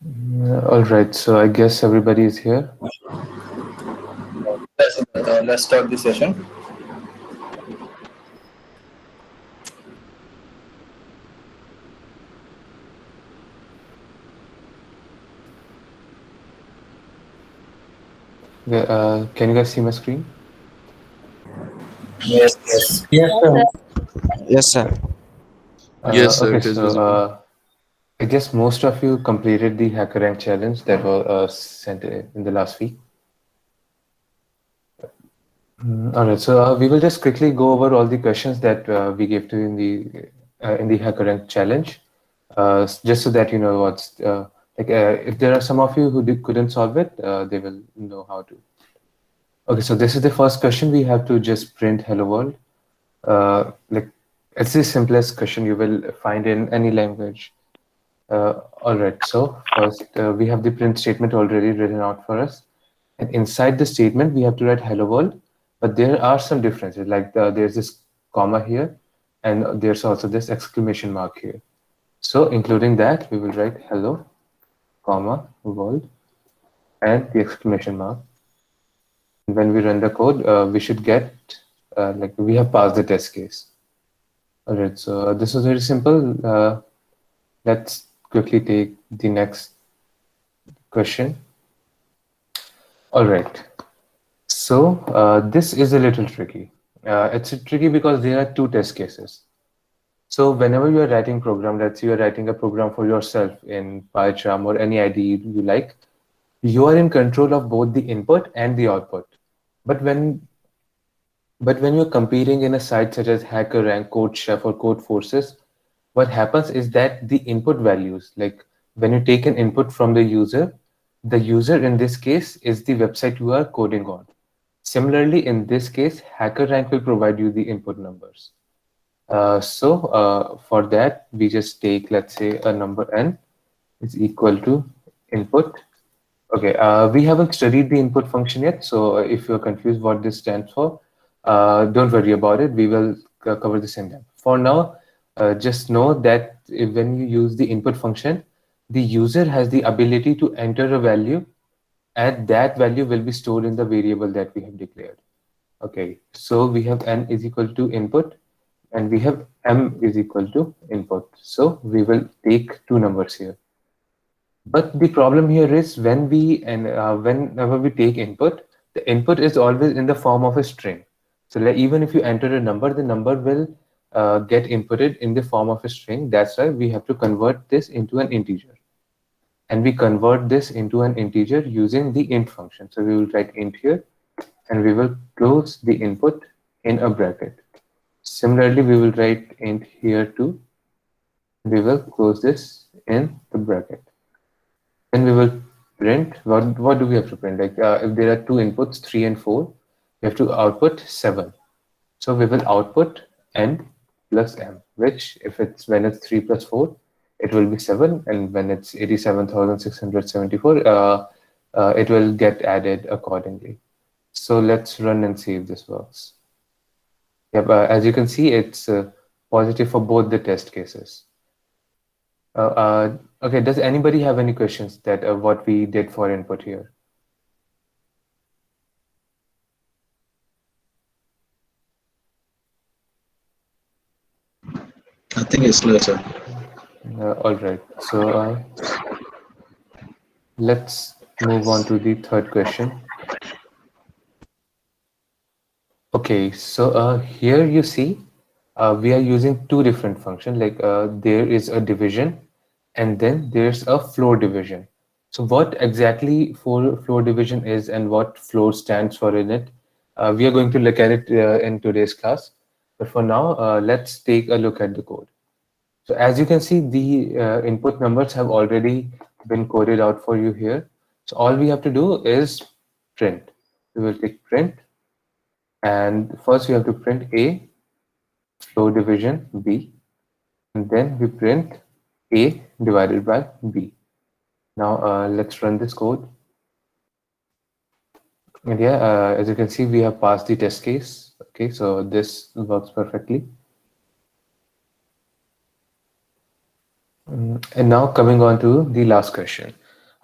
All right, so I guess everybody is here. Let's start the session. Yeah, can you guys see my screen? Yes, yes. Yes, sir. Yes, sir. Yes, sir, Okay, it is so visible. I guess most of you completed the HackerRank challenge that was sent in the last week. All right, so we will just quickly go over all the questions that we gave to you in the HackerRank challenge, just so that you know what's like. If there are some of you who couldn't solve it, they will know how to. Okay, so this is the first question. We have to just print "Hello World." Like it's the simplest question you will find in any language. All right, so first we have the print statement already written out for us. And inside the statement, we have to write hello world, but there are some differences. Like there's this comma here, and there's also this exclamation mark here. So including that, we will write hello, comma, world, and the exclamation mark. And when we run the code, we should get like we have passed the test case. All right, so this is very simple. Let's quickly take the next question. All right. So this is a little tricky. It's tricky because there are two test cases. So whenever you are writing program, let's say you are writing a program for yourself in PyCharm or any IDE you like, you are in control of both the input and the output. But when you're competing in a site such as HackerRank, CodeChef, or CodeForces, what happens is that the input values, like when you take an input from the user in this case is the website you are coding on. Similarly, in this case, HackerRank will provide you the input numbers. So for that, we just take, let's say, a number n is equal to input. Okay, we haven't studied the input function yet, so if you're confused what this stands for, don't worry about it. We will cover this in depth. For now, just know that when you use the input function, the user has the ability to enter a value, and that value will be stored in the variable that we have declared. Okay, so we have n is equal to input, and we have m is equal to input. So we will take two numbers here. But the problem here is whenever we take input, the input is always in the form of a string. So like, even if you enter a number, the number will get inputted in the form of a string. That's why we have to convert this into an integer. And we convert this into an integer using the int function. So we will write int here, and we will close the input in a bracket. Similarly, we will write int here too. We will close this in the bracket. Then we will print. What do we have to print? Like if there are two inputs, 3 and 4, we have to output 7. So we will output n plus m, which if it's when it's 3 plus 4, it will be 7, and when it's 87,674, it will get added accordingly. So let's run and see if this works. Yep, as you can see, it's positive for both the test cases. Okay, does anybody have any questions that what we did for input here? I think it's clear, sir. All right, so let's move on to the third question. Okay, so here you see we are using two different functions. Like there is a division, and then there's a floor division. So what exactly floor division is and what floor stands for in it, we are going to look at it in today's class. But for now, let's take a look at the code. So as you can see, the input numbers have already been coded out for you here. So all we have to do is print. We will take print, and first we have to print A, floor division B, and then we print A divided by B. Now let's run this code. And yeah, as you can see, we have passed the test case. Okay, so this works perfectly. And now coming on to the last question.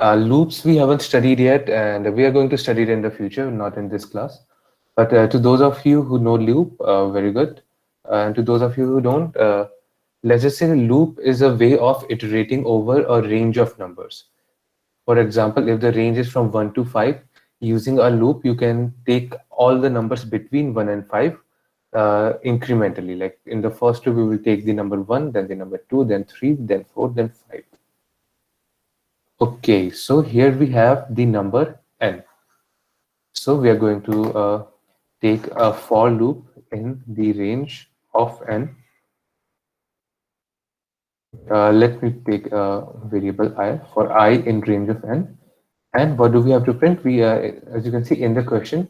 Loops we haven't studied yet, and we are going to study it in the future, not in this class. But to those of you who know loop, very good. And to those of you who don't, let's just say loop is a way of iterating over a range of numbers. For example, if the range is from 1 to 5, using a loop, you can take all the numbers between 1 and 5 incrementally. Like in the first two, we will take the number 1, then the number 2, then 3, then 4, then 5. Okay, so here we have the number n. So we are going to take a for loop in the range of n. Let me take a variable I for I in range of n. And what do we have to print? We, as you can see in the question,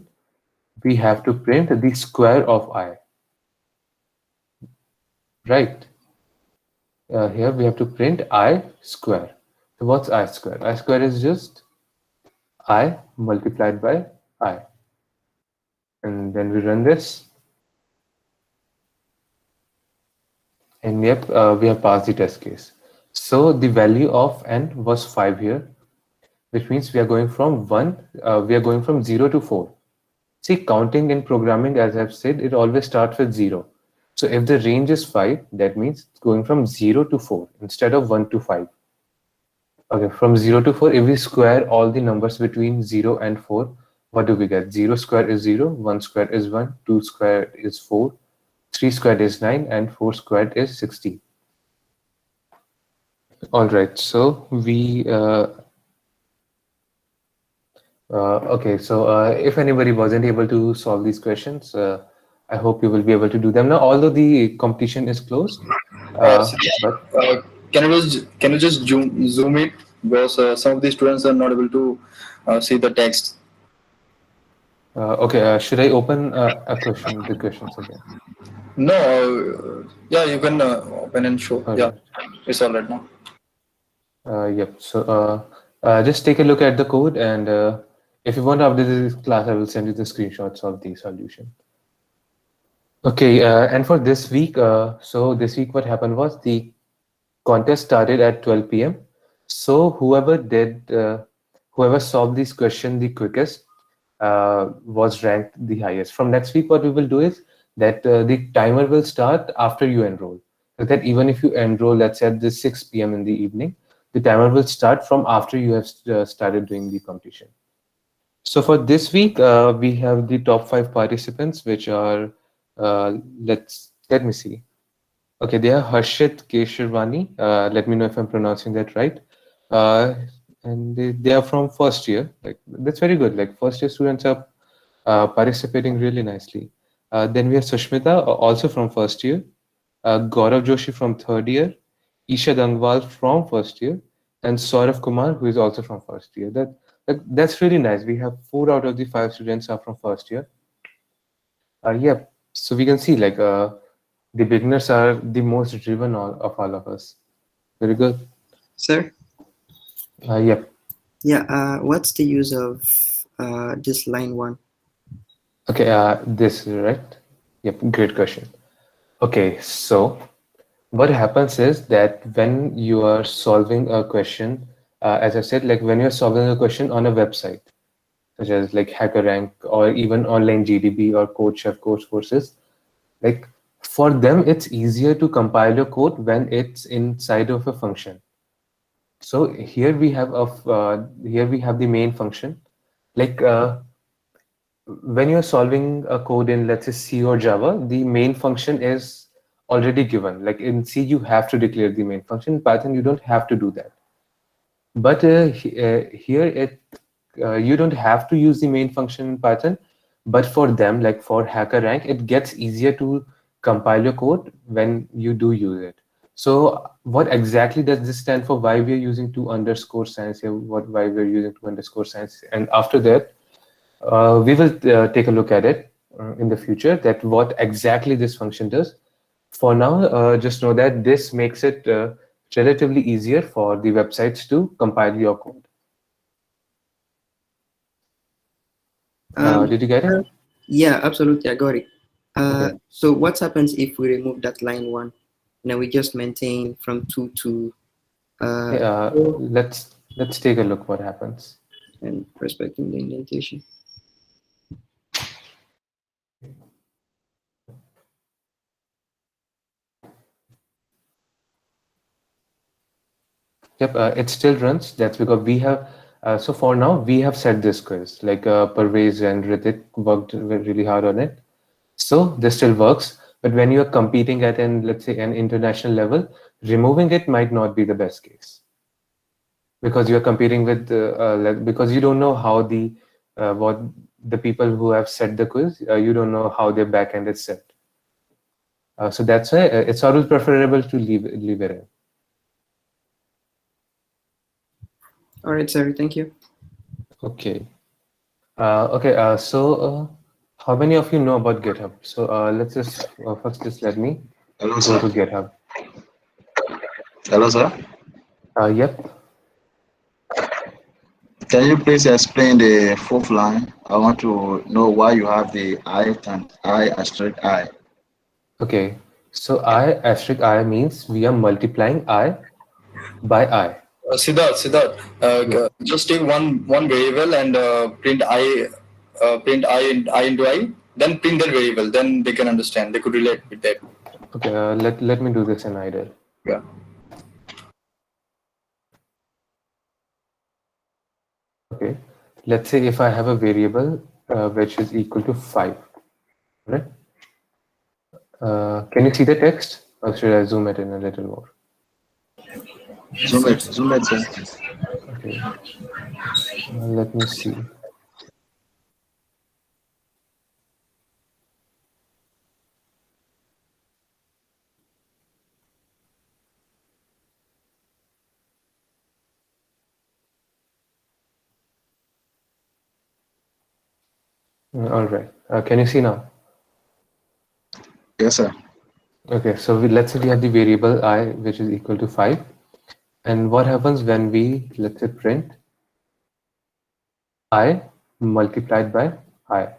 we have to print the square of I. Right. Here we have to print I square. So what's I square? I square is just I multiplied by I. And then we run this. And yep, we have passed the test case. So the value of n was 5 here, which means we are going from 0 to 4. See, counting in programming, as I've said, it always starts with 0. So if the range is 5, that means it's going from 0 to 4 instead of 1 to 5. Okay, from 0 to 4, if we square all the numbers between 0 and 4, what do we get? 0 square is 0, 1 square is 1, 2 square is 4, 3 squared is 9, and 4 squared is 16. All right, so we okay, so if anybody wasn't able to solve these questions, I hope you will be able to do them now, although the competition is closed. But Can you just zoom it, because some of the students are not able to see the text. okay, should I open the questions again? No, yeah, you can open and show. All Yeah, right. it's all right now. Yep. So just take a look at the code, and if you want after this class, I will send you the screenshots of the solution. Okay, and for this week, so this week what happened was the contest started at 12 p.m. So whoever solved this question the quickest was ranked the highest. From next week, what we will do is that the timer will start after you enroll. So that even if you enroll, let's say at the 6 p.m. in the evening, the timer will start from after you have started doing the competition. So for this week, we have the top 5 participants, which are, let me see. Okay, they are Harshit Keshirwani. Let me know if I'm pronouncing that right. And they are from first year. Like that's very good. Like first year students are participating really nicely. Then we have Sushmita, also from first year. Gaurav Joshi from third year. Isha Dangwal from first year, and Saurav Kumar, who is also from first year. That's really nice. We have 4 out of the 5 students are from first year. Yeah, so we can see like the beginners are the most driven of all of us. Very good. Sir? Yep. Yeah, what's the use of this line 1? Okay, this is right. Yep, great question. Okay, so what happens is that when you are solving a question, as I said, like when you're solving a question on a website, such as like HackerRank or even online GDB or CodeChef courses, like for them, it's easier to compile your code when it's inside of a function. So here we have the main function. Like when you're solving a code in, let's say, C or Java, the main function is already given. Like in C, you have to declare the main function. In Python, you don't have to do that. But here, you don't have to use the main function in Python. But for them, like for HackerRank, it gets easier to compile your code when you do use it. So what exactly does this stand for? Why we are using 2_science here? Why we are using 2_science? And after that, we will take a look at it in the future, that what exactly this function does. For now, just know that this makes it relatively easier for the websites to compile your code. Did you get it? Yeah, absolutely, I got it. Okay. So what happens if we remove that line 1? Now we just maintain from 2 to... let's Let's take a look what happens. and respecting the indentation. Yep, it still runs. That's because we have, so for now, we have set this quiz. Like Parvez and Ritik worked really hard on it. So this still works. But when you're competing at an, let's say, an international level, removing it might not be the best case. Because you're competing with, because you don't know how what the people who have set the quiz, you don't know how their backend is set. So that's why it's always preferable to leave it in. All right, sir. Thank you. Okay. So how many of you know about GitHub? So let's just first just let me Hello, go sir. to GitHub. Hello, sir. Yep. Can you please explain the fourth line? I want to know why you have the I asterisk I. Okay. So I means we are multiplying I by I. Siddharth, Yeah. just take one variable and print I into I, then print that variable. Then they can understand. They could relate with that. Okay. Let me do this in idle. Yeah. Okay. Let's say if I have a variable which is equal to 5, right? Can you see the text, or should I zoom it in a little more? Zoom it, sir. Okay. Let me see. All right. Can you see now? Yes, sir. Okay, so let's say we have the variable I, which is equal to 5. And what happens when we, let's say, print I multiplied by I?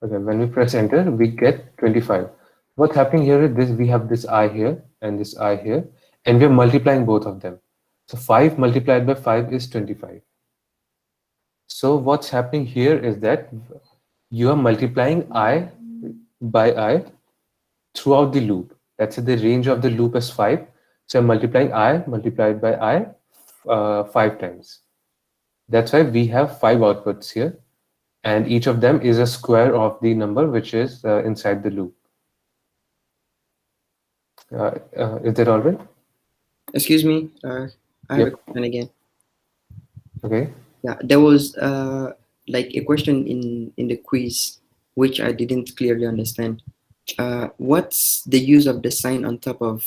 Okay, when we press enter, we get 25. What's happening here is this, we have this I here and this I here, and we're multiplying both of them. So 5 multiplied by 5 is 25. So what's happening here is that you are multiplying I by I throughout the loop. Let's say the range of the loop is 5. So I'm multiplying I multiplied by I 5 times. That's why we have 5 outputs here, and each of them is a square of the number which is inside the loop. Is that all right? Excuse me. I have a Yep. question again. Okay. Yeah, there was like a question in the quiz which I didn't clearly understand. What's the use of the sign on top of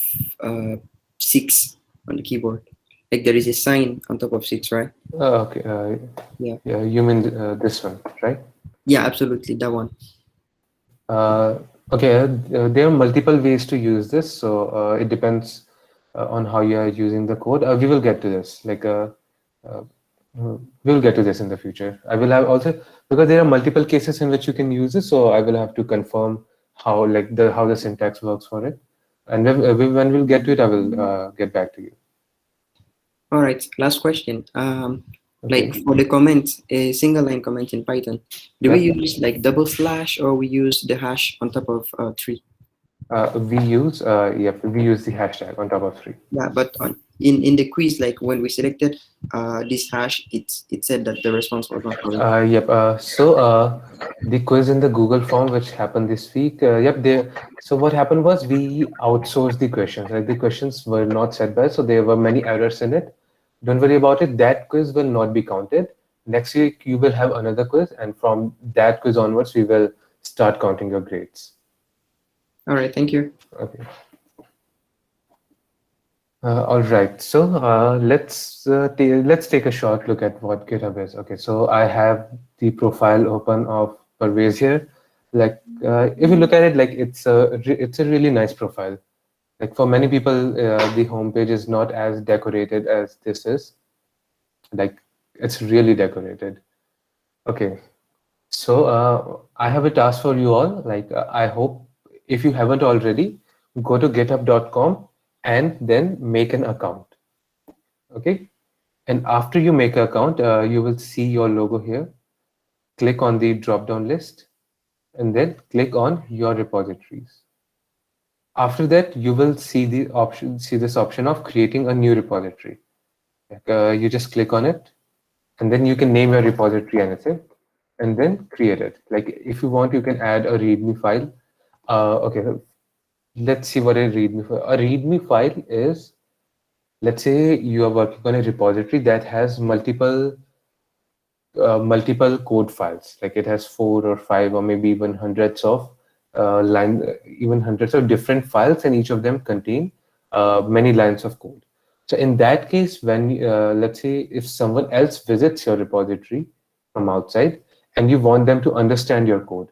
6 on the keyboard? Like there is a sign on top of 6, right? Okay. Yeah. Yeah. You mean this one, right? Yeah, absolutely, that one. Okay. There are multiple ways to use this, so it depends on how you are using the code. We will get to this. We'll get to this in the future. I will have also, because there are multiple cases in which you can use this, so I will have to confirm how the syntax works for it. And when we'll get to it, I will get back to you. All right, last question. Okay. Like for the comments, a single line comment in Python, do we use like double slash or we use the hash on top of 3? We use the hashtag on top of 3. Yeah, but in the quiz, like when we selected this hash, it said that the response was not correct. So the quiz in the Google form which happened this week, so what happened was we outsourced the questions. Like the questions were not set by, so there were many errors in it. Don't worry about it. That quiz will not be counted. Next week you will have another quiz, and from that quiz onwards, we will start counting your grades. All right, thank you. Okay. All right. So let's take a short look at what GitHub is. Okay. So I have the profile open of Parvez here. Like if you look at it, like it's a really nice profile. Like for many people, the homepage is not as decorated as this is. Like it's really decorated. Okay. So I have a task for you all. Like I hope if you haven't already, go to github.com and then make an account. Okay. And after you make an account, you will see your logo here. Click on the drop-down list and then click on your repositories. After that, you will see this option of creating a new repository. You just click on it, and then you can name your repository anything, and then create it. Like if you want, you can add a README file. Okay, let's see what a README file. A README file is, let's say you are working on a repository that has multiple code files. Like it has 4 or 5 or maybe even hundreds of hundreds of different files, and each of them contain many lines of code. So in that case, when let's say if someone else visits your repository from outside and you want them to understand your code,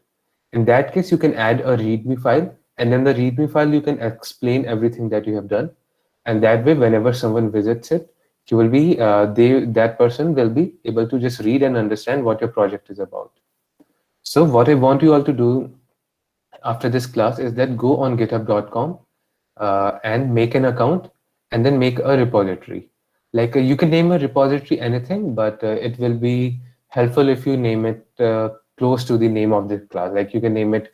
in that case, you can add a README file, and then the README file, you can explain everything that you have done. And that way, whenever someone visits it, you will be, that person will be able to just read and understand what your project is about. So what I want you all to do after this class is that go on github.com and make an account and then make a repository. Like you can name a repository anything, but it will be helpful if you name it close to the name of the class. Like you can name it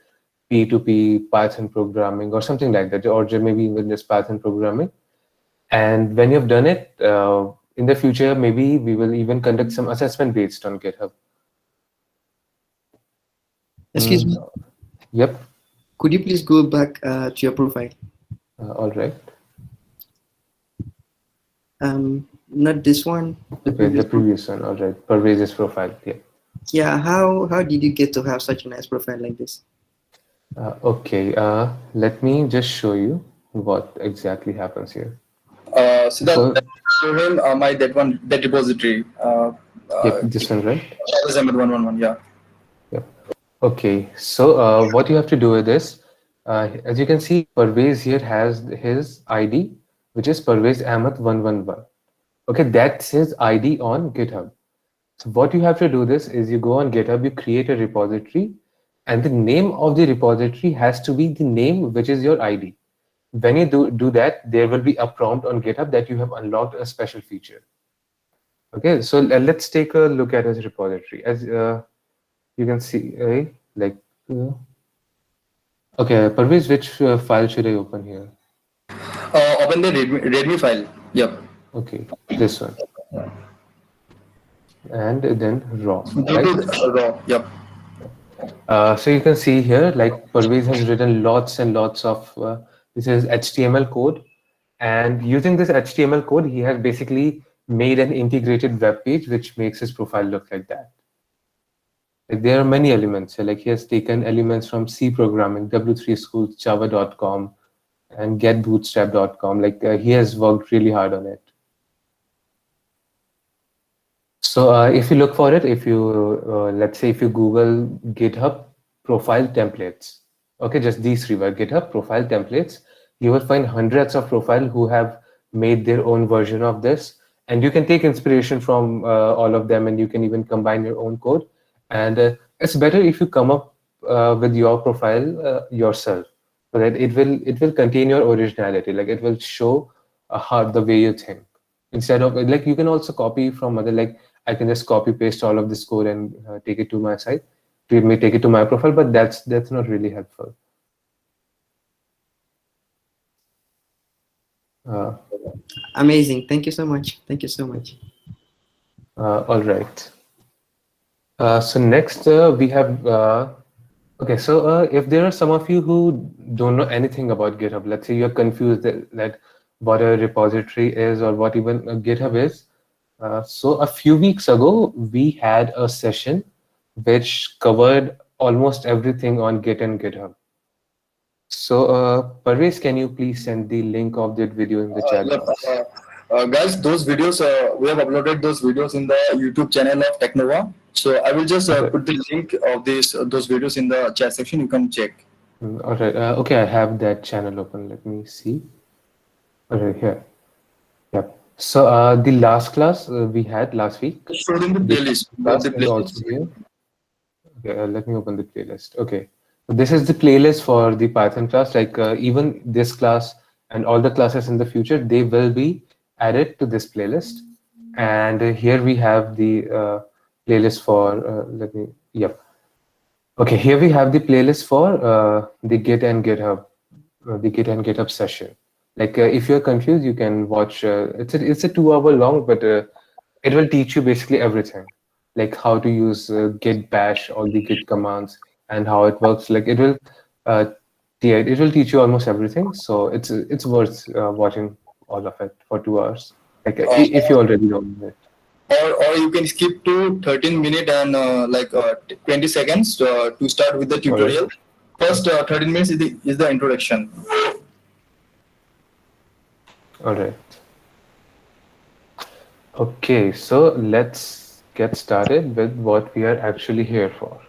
P2P Python programming or something like that, or maybe even just Python programming. And when you've done it, in the future, maybe we will even conduct some assessment based on GitHub. Excuse me. Yep. Could you please go back to your profile? All right. Not this one. The previous one. All right. Parvez's profile. Yeah. Yeah. How did you get to have such a nice profile like this? Okay. Let me just show you what exactly happens here. So that show him that repository. Yep, this one, right? Ahmed 111, yeah. Yep. Okay, so what you have to do with this, as you can see, Parvez here has his ID, which is Parvez Ahmed 111. Okay, that's his ID on GitHub. So what you have to do this is you go on GitHub, you create a repository, and the name of the repository has to be the name which is your ID. When you do that, there will be a prompt on GitHub that you have unlocked a special feature. Okay, so let's take a look at his repository. As you can see, okay, Parvez, which file should I open here? Open the README file. Yep. Okay, this one. And then raw. Raw. Yep. So you can see here, like Parvez has written lots and lots of this is HTML code, and using this HTML code, he has basically made an integrated web page which makes his profile look like that. Like there are many elements. So like he has taken elements from C programming, W3 Schools, Java.com, and GetBootstrap.com. Like he has worked really hard on it. So if you look for it, if you let's say if you Google GitHub profile templates, okay, just these 3 words, GitHub profile templates, you will find hundreds of profiles who have made their own version of this, and you can take inspiration from all of them, and you can even combine your own code. And it's better if you come up with your profile yourself, so that it will contain your originality. Like it will show the way you think. Instead of like you can also copy from other, like I can just copy paste all of this code and take it to my site. It may take it to my profile, but that's not really helpful. Amazing. Thank you so much. Thank you so much. All right. So next we have, okay, so if there are some of you who don't know anything about GitHub, let's say you're confused that what a repository is or what even a GitHub is. So a few weeks ago, we had a session which covered almost everything on Git and GitHub. So Parvez, can you please send the link of that video in the chat box? Guys, those videos, we have uploaded those videos in the YouTube channel of Technova. So I will just put the link of those videos in the chat section. You can check. All right. Okay, I have that channel open. Let me see. All right, here. Yep. So the last class we had last week. Showed in the playlist. Also here. Okay, let me open the playlist. Okay. So this is the playlist for the Python class. Like even this class and all the classes in the future, they will be added to this playlist. And here we have the playlist for, Okay, here we have the playlist for the Git and GitHub, the Git and GitHub session. Like if you're confused, you can watch, it's a 2 hour long, but it will teach you basically everything, like how to use Git bash, all the Git commands and how it works. Like uh, it will teach you almost everything. So it's worth watching all of it for 2 hours. Like if you already know it. Or you can skip to 13 minutes and 20 seconds to start with the tutorial. First 13 minutes is the introduction. All right. Okay, so let's get started with what we are actually here for.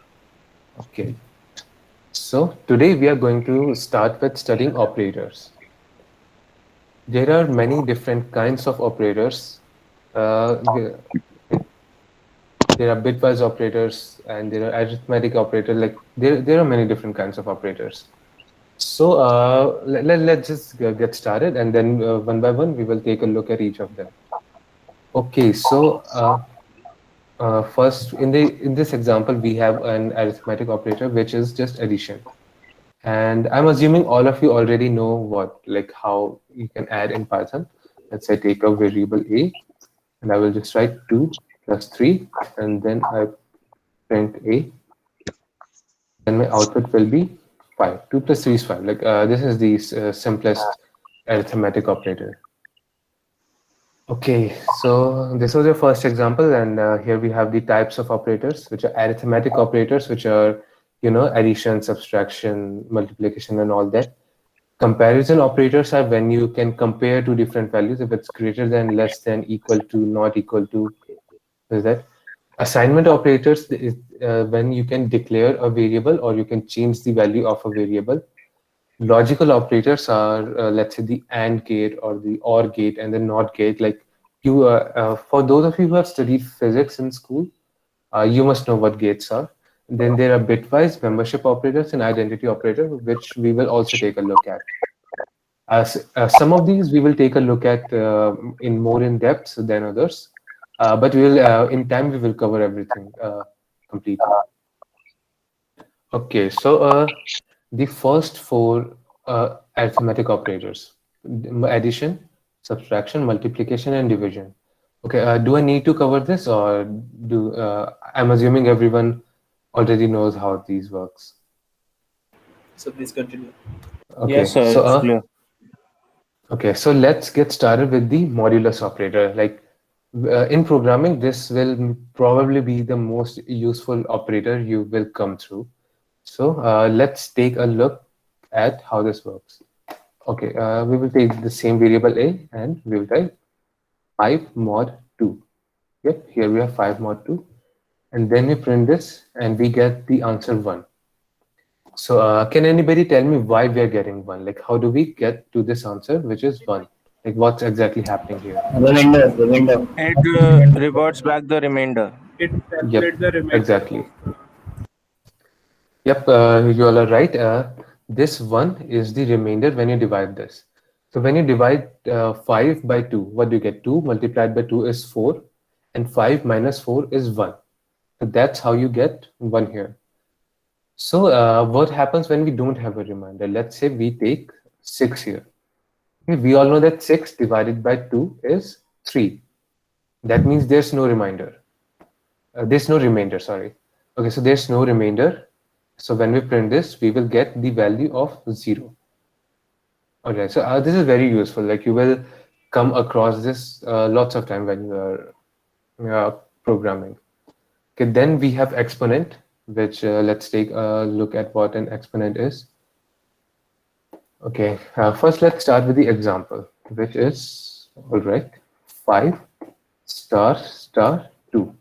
Okay. So today we are going to start with studying operators. There are many different kinds of operators. There are bitwise operators and there are arithmetic operators. Like there are many different kinds of operators. So let's just get started, and then one by one we will take a look at each of them. Okay, so first in this example we have an arithmetic operator which is just addition. And I'm assuming all of you already know how you can add in Python. Let's say take a variable a, and I will just write 2 plus 3, and then I print a. Then my output will be 5. 2 plus 3 is 5. This is the simplest arithmetic operator. Okay, so this was your first example, and here we have the types of operators, which are arithmetic operators, which are, addition, subtraction, multiplication, and all that. Comparison operators are when you can compare two different values, if it's greater than, less than, equal to, not equal to. Is that? Assignment operators is when you can declare a variable or you can change the value of a variable. Logical operators are, let's say, the AND gate or the OR gate and the NOT gate. Like for those of you who have studied physics in school, you must know what gates are. Then there are bitwise, membership operators, and identity operator, which we will also take a look at. Some of these we will take a look at in more in depth than others, but we will in time we will cover everything completely. Okay, so the first four arithmetic operators: addition, subtraction, multiplication, and division. Okay, do I need to cover this, or I'm assuming everyone already knows how these works. So please continue. Okay, Yes, sir, so it's clear. okay, so let's get started with the modulus operator. Like in programming, this will probably be the most useful operator you will come through. So let's take a look at how this works. Okay, we will take the same variable a and we will type 5 mod 2. Yep, here we have 5 mod 2. And then we print this and we get the answer 1. So can anybody tell me why we are getting 1? Like how do we get to this answer, which is 1? Like what's exactly happening here? Remainder. It reverts back the remainder. It calculates Yep, the remainder. exactly. Yep, you all are right. This 1 is the remainder when you divide this. So when you divide 5 by 2, what do you get? 2 multiplied by 2 is 4, and 5 minus 4 is 1. So that's how you get 1 here. So what happens when we don't have a remainder? Let's say we take 6 here. Okay, we all know that 6 divided by 2 is 3. That means there's no remainder. There's no remainder, sorry. Okay, so there's no remainder. So when we print this, we will get the value of 0. Okay, so this is very useful. Like you will come across this lots of time when you are programming. Okay, then we have exponent, which let's take a look at what an exponent is. Okay, first let's start with the example, which is, all right, 5 star star 2.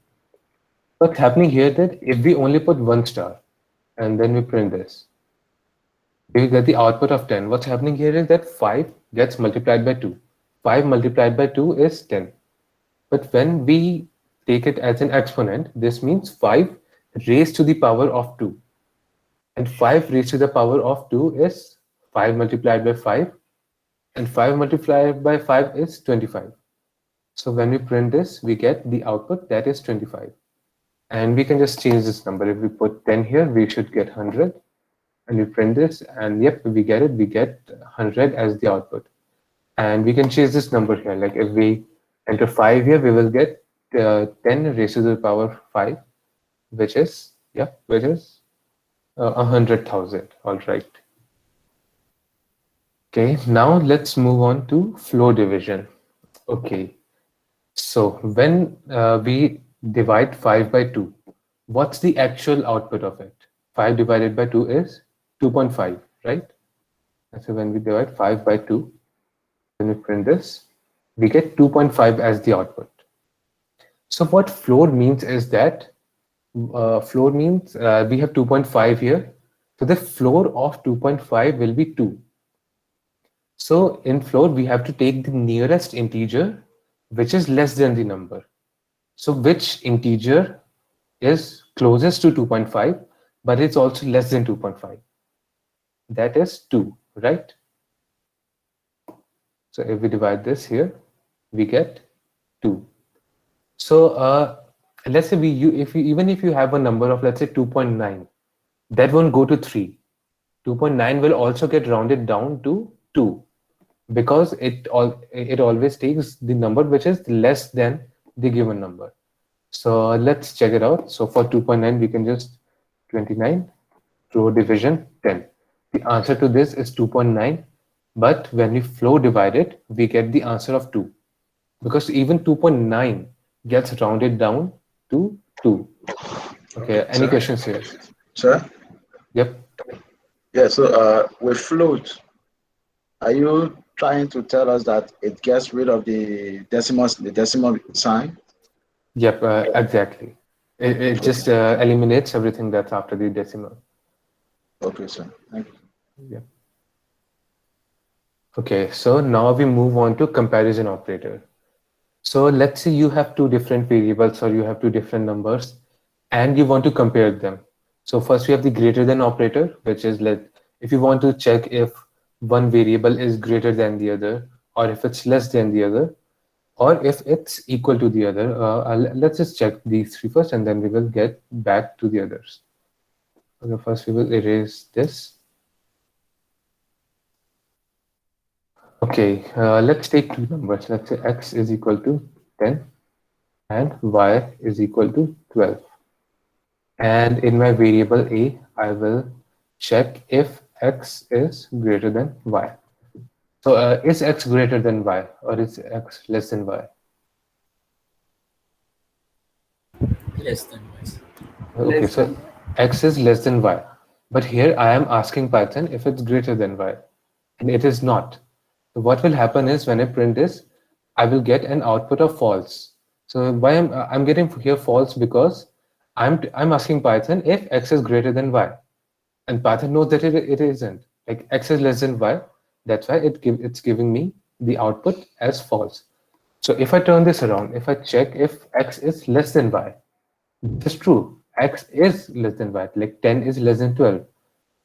What's happening here that if we only put 1 star and then we print this, we will get the output of 10. What's happening here is that 5 gets multiplied by 2. 5 multiplied by 2 is 10. But when we take it as an exponent, this means 5 raised to the power of 2. And 5 raised to the power of 2 is 5 multiplied by 5. And 5 multiplied by 5 is 25. So when we print this, we get the output that is 25. And we can just change this number. If we put 10 here, we should get 100. And we print this, and yep, we get it. We get 100 as the output. And we can change this number here. Like if we enter 5 here, we will get 10 raised to the power 5, which is 100,000. All right. Okay, now let's move on to floor division. Okay, so when we divide 5 by 2, what's the actual output of it? 5 divided by 2 is 2.5, right? And so when we divide 5 by 2, when we print this, we get 2.5 as the output. So what floor means is that floor means we have 2.5 here. So the floor of 2.5 will be 2. So in floor, we have to take the nearest integer, which is less than the number. So which integer is closest to 2.5, but it's also less than 2.5? That is 2, right? So if we divide this here, we get 2. So let's say even if you have a number of, let's say 2.9, that won't go to 3. 2.9 will also get rounded down to 2, because it always takes the number which is less than the given number. So let's check it out. So for 2.9, we can just 29, floor division 10. The answer to this is 2.9, but when we floor divide it, we get the answer of 2, because even 2.9 gets rounded down to 2. Okay, any Sir? questions here? Sir? Yep. Yeah, so with float, are you trying to tell us that it gets rid of the decimal sign? Yep, exactly. It just eliminates everything that's after the decimal. Okay, sir. Thank you. Yeah. Okay, so now we move on to comparison operator. So let's say you have two different variables or you have two different numbers and you want to compare them. So first we have the greater than operator, which is if you want to check if one variable is greater than the other, or if it's less than the other, or if it's equal to the other. Let's just check these three first, and then we will get back to the others. Okay, first we will erase this. Okay, let's take two numbers. Let's say x is equal to 10 and y is equal to 12. And in my variable a, I will check if x is greater than y. So is x greater than y, or is x less than y? Less than y. Okay, so x is less than y. But here I am asking Python if it's greater than y, and it is not. So what will happen is when I print this, I will get an output of false. So why I'm getting here false, because I'm asking Python if x is greater than y, and Python knows that it isn't. Like x is less than y, that's why it's giving me the output as false. So if I turn this around, if I check if x is less than y, this is true. X is less than y, like 10 is less than 12.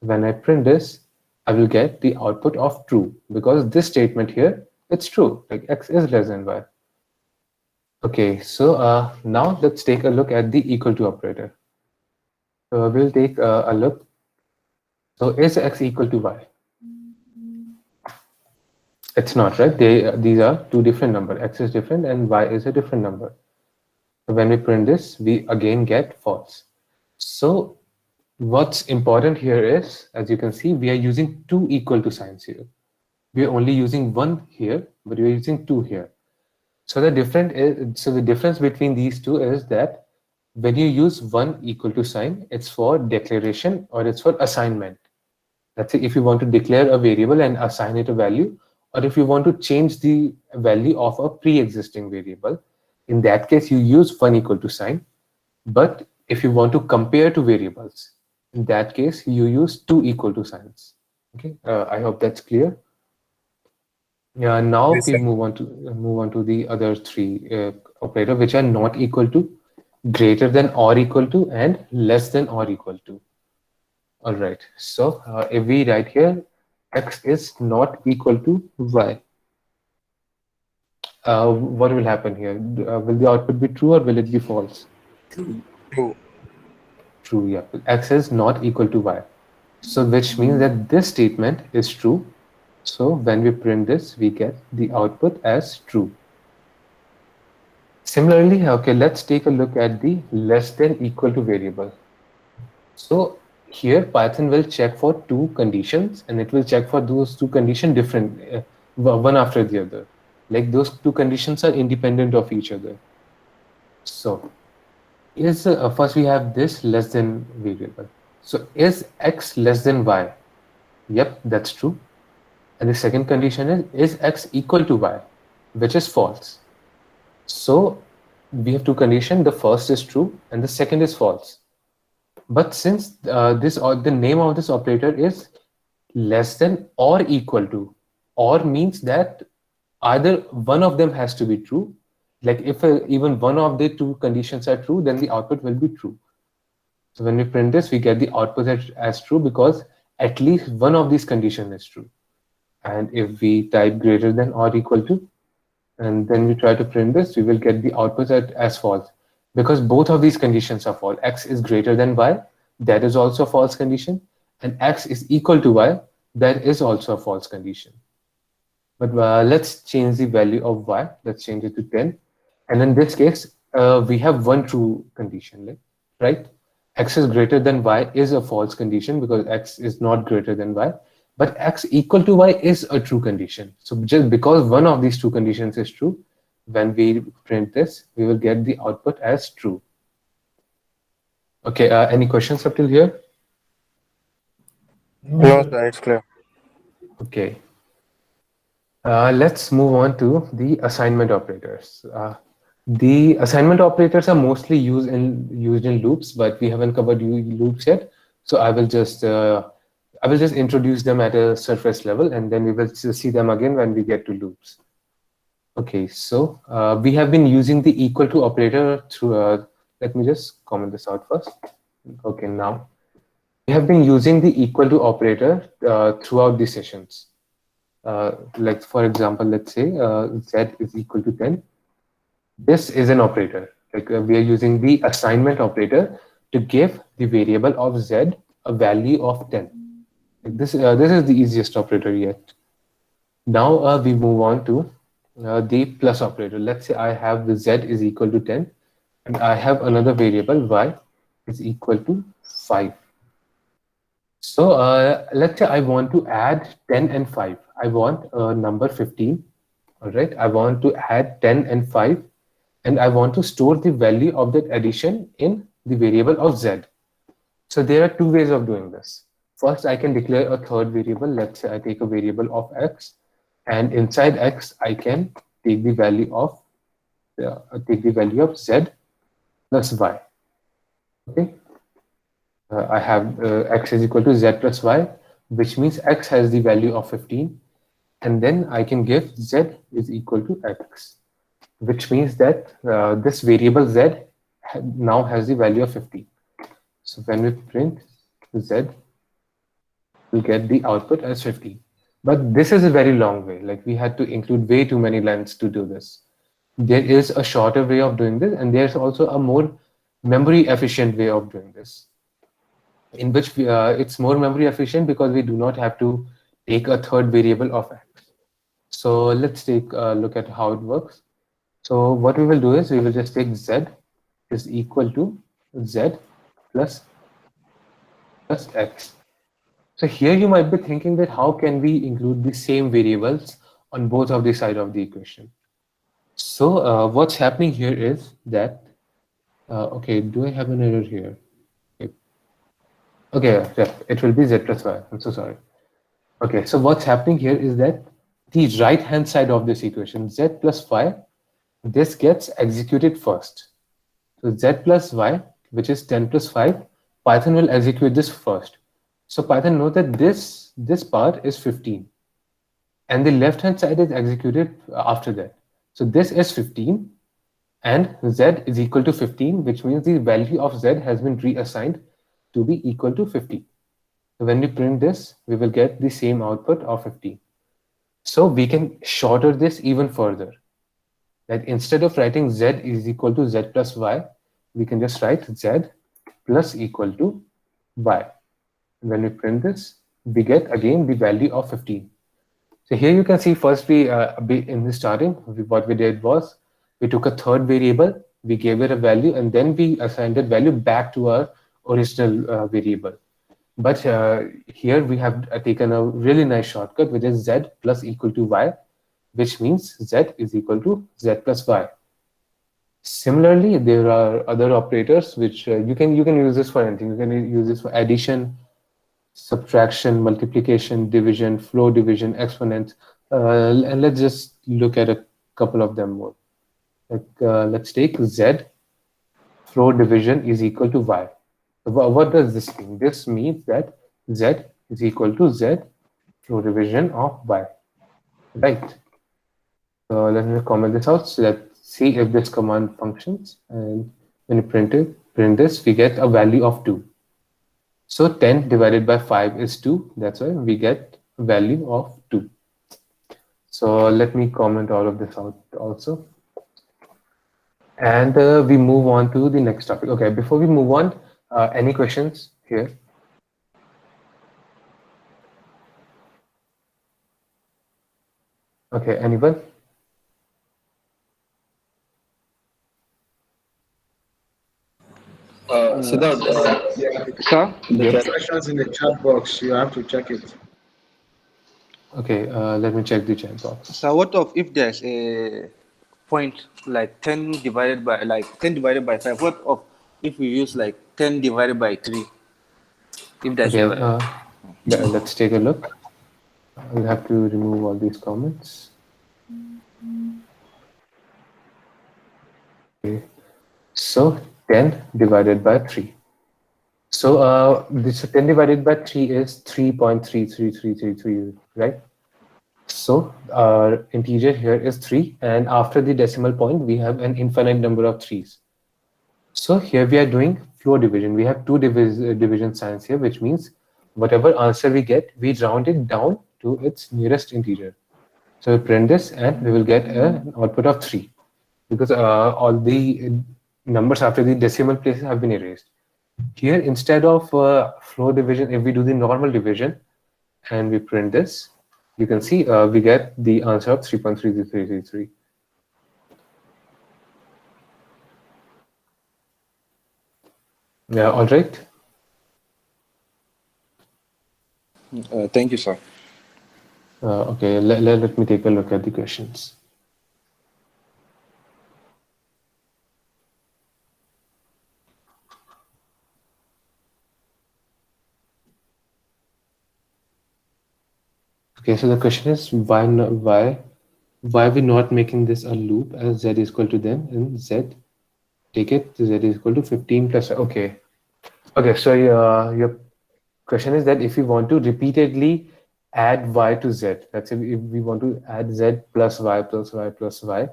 When I print this, I will get the output of true, because this statement here, it's true, like x is less than y. Okay, so now let's take a look at the equal to operator. So we'll take a look. So is x equal to y? It's not, right? These are two different numbers. X is different and y is a different number. So when we print this, we again get false. So what's important here is, as you can see, we are using two equal to signs here. We are only using one here, but we are using two here. So the difference between these two is that when you use one equal to sign, it's for declaration or it's for assignment. Let's say if you want to declare a variable and assign it a value, or if you want to change the value of a pre-existing variable, in that case, you use one equal to sign. But if you want to compare two variables, in that case, you use two equal to signs. Okay, I hope that's clear. Yeah, now Yes, we sir. move on to the other three operator, which are not equal to, greater than or equal to, and less than or equal to. All right, so if we write here, x is not equal to y. what will happen here? Will the output be true or will it be false? True. True. True, yeah. X is not equal to Y. So which means that this statement is true. So when we print this, we get the output as true. Similarly, okay, let's take a look at the less than equal to variable. So here Python will check for two conditions and it will check for those two conditions different, one after the other. Like those two conditions are independent of each other. So is first we have this less than variable. So is X less than Y? Yep, that's true. And the second condition is X equal to Y, which is false. So we have two conditions. The first is true and the second is false. But since the name of this operator is less than or equal to, or means that either one of them has to be true. Like if even one of the two conditions are true, then the output will be true. So when we print this, we get the output as true because at least one of these conditions is true. And if we type greater than or equal to, and then we try to print this, we will get the output as false because both of these conditions are false. X is greater than Y, that is also a false condition, and X is equal to Y, that is also a false condition. But let's change the value of Y. Let's change it to 10. And in this case, we have one true condition, right? X is greater than Y is a false condition because X is not greater than Y. But X equal to Y is a true condition. So just because one of these two conditions is true, when we print this, we will get the output as true. Okay, any questions up till here? No, sir, it's clear. Okay. Let's move on to the assignment operators. The assignment operators are mostly used in loops, but we haven't covered loops yet. So I will just introduce them at a surface level, and then we will see them again when we get to loops. Okay, so we have been using the equal to operator through. Let me just comment this out first. Okay, now we have been using the equal to operator throughout the sessions. Like for example, let's say Z is equal to 10. This is an operator. Like we are using the assignment operator to give the variable of Z a value of 10. Like this is the easiest operator yet. Now we move on to the plus operator. Let's say I have the Z is equal to 10 and I have another variable Y is equal to 5. So let's say I want to add 10 and 5. I want number 15. All right. I want to add 10 and 5 and I want to store the value of that addition in the variable of Z. So there are two ways of doing this. First, I can declare a third variable. Let's say I take a variable of X, and inside X, I can take the value of Z plus Y. Okay. I have X is equal to Z plus Y, which means X has the value of 15. And then I can give Z is equal to X, which means that this variable Z now has the value of 15. So when we print Z, we'll get the output as 15. But this is a very long way. Like we had to include way too many lines to do this. There is a shorter way of doing this, and there's also a more memory efficient way of doing this, in which it's more memory efficient because we do not have to take a third variable of X. So let's take a look at how it works. So what we will do is we will just take Z is equal to Z plus X. So here you might be thinking that how can we include the same variables on both of the side of the equation? So what's happening here is that, okay, do I have an error here? Okay, yeah, it will be Z plus Y. I'm so sorry. Okay, so what's happening here is that the right-hand side of this equation, Z plus Y, this gets executed first. So Z plus Y, which is 10 plus 5, Python will execute this first. So Python knows that this part is 15. And the left-hand side is executed after that. So this is 15 and Z is equal to 15, which means the value of Z has been reassigned to be equal to 50. So when we print this, we will get the same output of 15. So we can shorter this even further. that instead of writing z is equal to z plus y, we can just write z plus equal to y. When we print this, we get again the value of 15. So here you can see first in the starting, what we did was we took a third variable, we gave it a value, and then we assigned that value back to our original variable. But here we have taken a really nice shortcut, which is z plus equal to y, which means z is equal to z plus y. Similarly, there are other operators which you can use this for anything. You can use this for addition, subtraction, multiplication, division, flow division, exponents, and let's just look at a couple of them more. Like let's take z flow division is equal to y. What does this mean? This means that z is equal to z flow division of y, right? So let me comment this out. So let's see if this command functions, and when you print this, we get a value of 2. So 10 divided by 5 is 2. That's why we get a value of 2. So let me comment all of this out also. And we move on to the next topic. Okay, before we move on, any questions here? Okay, anyone? Siddharth, Sir? The questions in the chat box, you have to check it. Okay, let me check the chat box. So what if there's a point like 10 divided by 5? What if we use like 10 divided by 3? If that's Okay, let's take a look. I'll have to remove all these comments. Okay. So 10 divided by 3. So this 10 divided by 3 is 3.33333, right? So our integer here is 3, and after the decimal point, we have an infinite number of 3's. So here we are doing flow division. We have two division signs here, which means whatever answer we get, we round it down to its nearest integer. So we print this, and we will get an output of 3, because all the numbers after the decimal places have been erased. Here, instead of flow division, if we do the normal division and we print this, you can see we get the answer of 3.3333. Yeah, all right. Thank you, sir. Okay, let me take a look at the questions. Okay, so the question is why are we not making this a loop as z is equal to then, and z, take it, z is equal to 15 plus, okay. Okay, so your question is that if we want to repeatedly add y to z, let's say if we want to add z plus y plus y plus y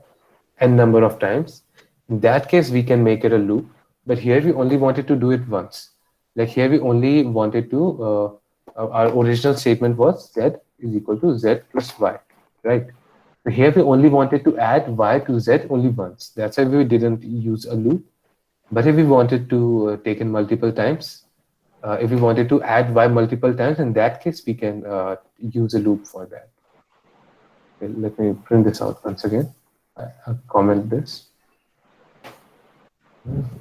n number of times, in that case we can make it a loop, but here we only wanted to do it once. Like here we only wanted to, our original statement was z is equal to z plus y, right? So here we only wanted to add y to z only once. That's why we didn't use a loop. But if we wanted to take in multiple times, if we wanted to add y multiple times, in that case, we can use a loop for that. Okay, let me print this out once again. I'll comment this.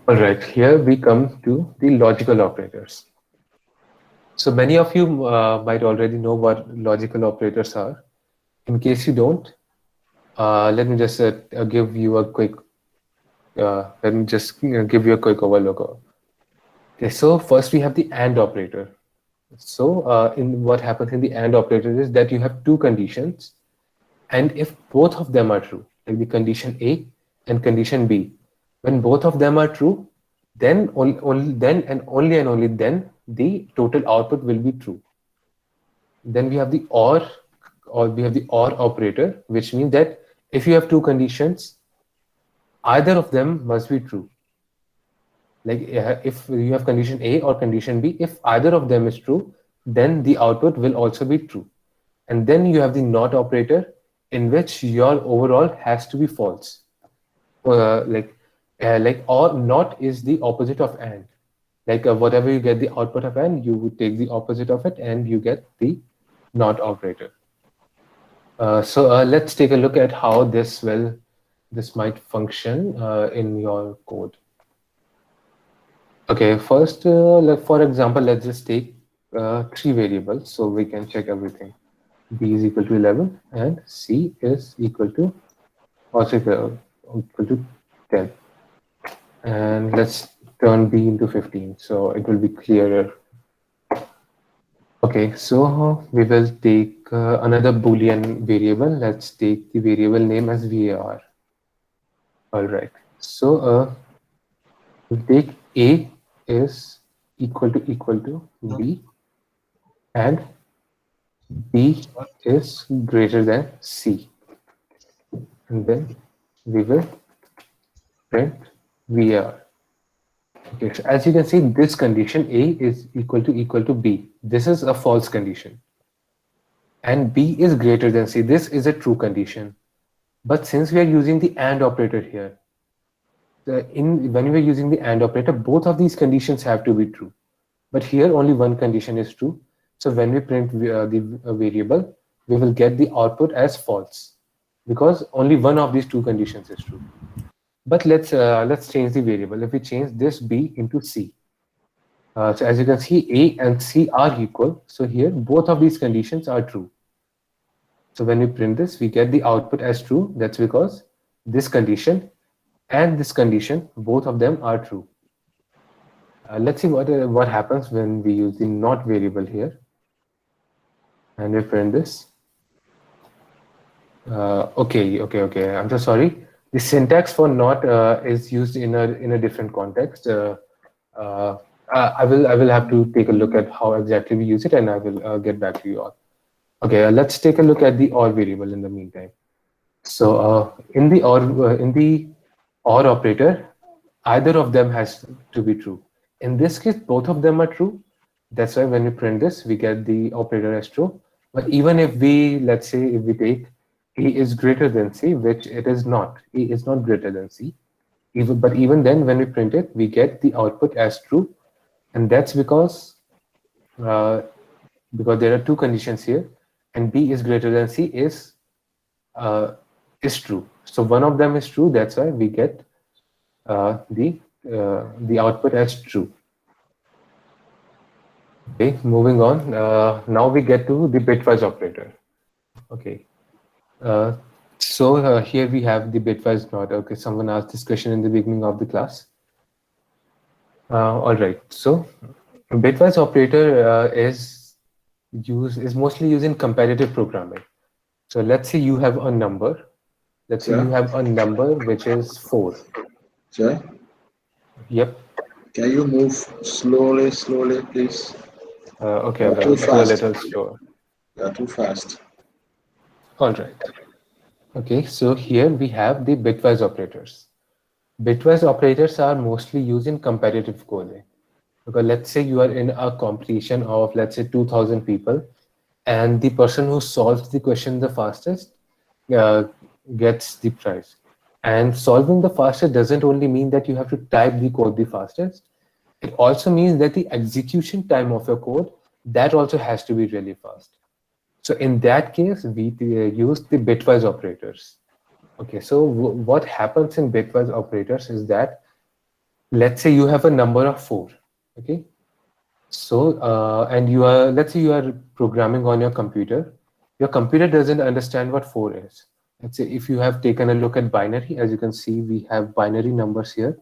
All right, here we come to the logical operators. So many of you might already know what logical operators are. In case you don't, let me just give you a quick overlook. Okay, so first we have the AND operator. So in what happens in the AND operator is that you have two conditions, and if both of them are true, like the condition A and condition B, when both of them are true, then only then the total output will be true. Then we have the OR operator, which means that if you have two conditions, either of them must be true. Like if you have condition A or condition B, if either of them is true, then the output will also be true. And then you have the NOT operator, in which your overall has to be false. like or not is the opposite of and. Like whatever you get the output of and, you would take the opposite of it and you get the not operator. So let's take a look at how this might function in your code. Okay, first, like for example, let's just take 3 variables so we can check everything. B is equal to 11 and C is equal to also equal to 10. And let's turn B into 15 so it will be clearer. Okay, so we will take another Boolean variable. Let's take the variable name as var. All right, so we'll take A is equal to B and B is greater than C. And then we will print var. Okay, so as you can see, this condition A is equal to B. This is a false condition. And B is greater than C. This is a true condition. But since we are using the AND operator here, when we are using the AND operator, both of these conditions have to be true. But here only one condition is true. So when we print the variable, we will get the output as false because only one of these two conditions is true. But let's change the variable. If we change this B into C, so as you can see, A and C are equal. So here both of these conditions are true. So when we print this, we get the output as true. That's because this condition and this condition, both of them are true. Let's see what happens when we use the not variable here. And we print this. Okay. I'm so sorry. The syntax for not is used in a different context. I will have to take a look at how exactly we use it, and I will get back to you all. Okay, let's take a look at the or variable in the meantime. So in the or operator, either of them has to be true. In this case, both of them are true. That's why when we print this, we get the operator as true. But even if we, let's say, if we take A is greater than C, which it is not, A is not greater than C. But even then, when we print it, we get the output as true. And that's because there are two conditions here, and B is greater than C is true. So one of them is true. That's why we get the output as true. Okay, moving on. Now we get to the bitwise operator. Okay. So here we have the bitwise not. Okay, someone asked this question in the beginning of the class. All right. So bitwise operator is mostly used in competitive programming. So let's say you have a number. Let's say you have a number which is 4. Sir, Yep. can you move slowly, please? Okay, You're well, too a fast. little slower. You're too fast. All right. Okay, so here we have the bitwise operators. Bitwise operators are mostly used in competitive coding. Because let's say you are in a competition of, let's say, 2,000 people, and the person who solves the question the fastest gets the prize. And solving the fastest doesn't only mean that you have to type the code the fastest. It also means that the execution time of your code, that also has to be really fast. So in that case, we use the bitwise operators. Okay, so what happens in bitwise operators is that, let's say you have a number of 4. Okay, so and let's say you are programming on your computer. Your computer doesn't understand what 4 is. Let's say if you have taken a look at binary, as you can see, we have binary numbers here.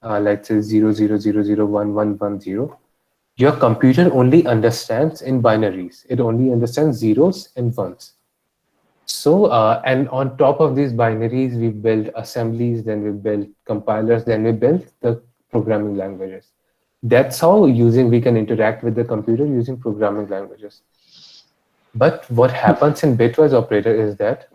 Let's say 00001110. Your computer only understands in binaries. It only understands zeros and ones. So, and on top of these binaries, we build assemblies, then we build compilers, then we build the programming languages. That's how we can interact with the computer using programming languages. But what happens in bitwise operator is that,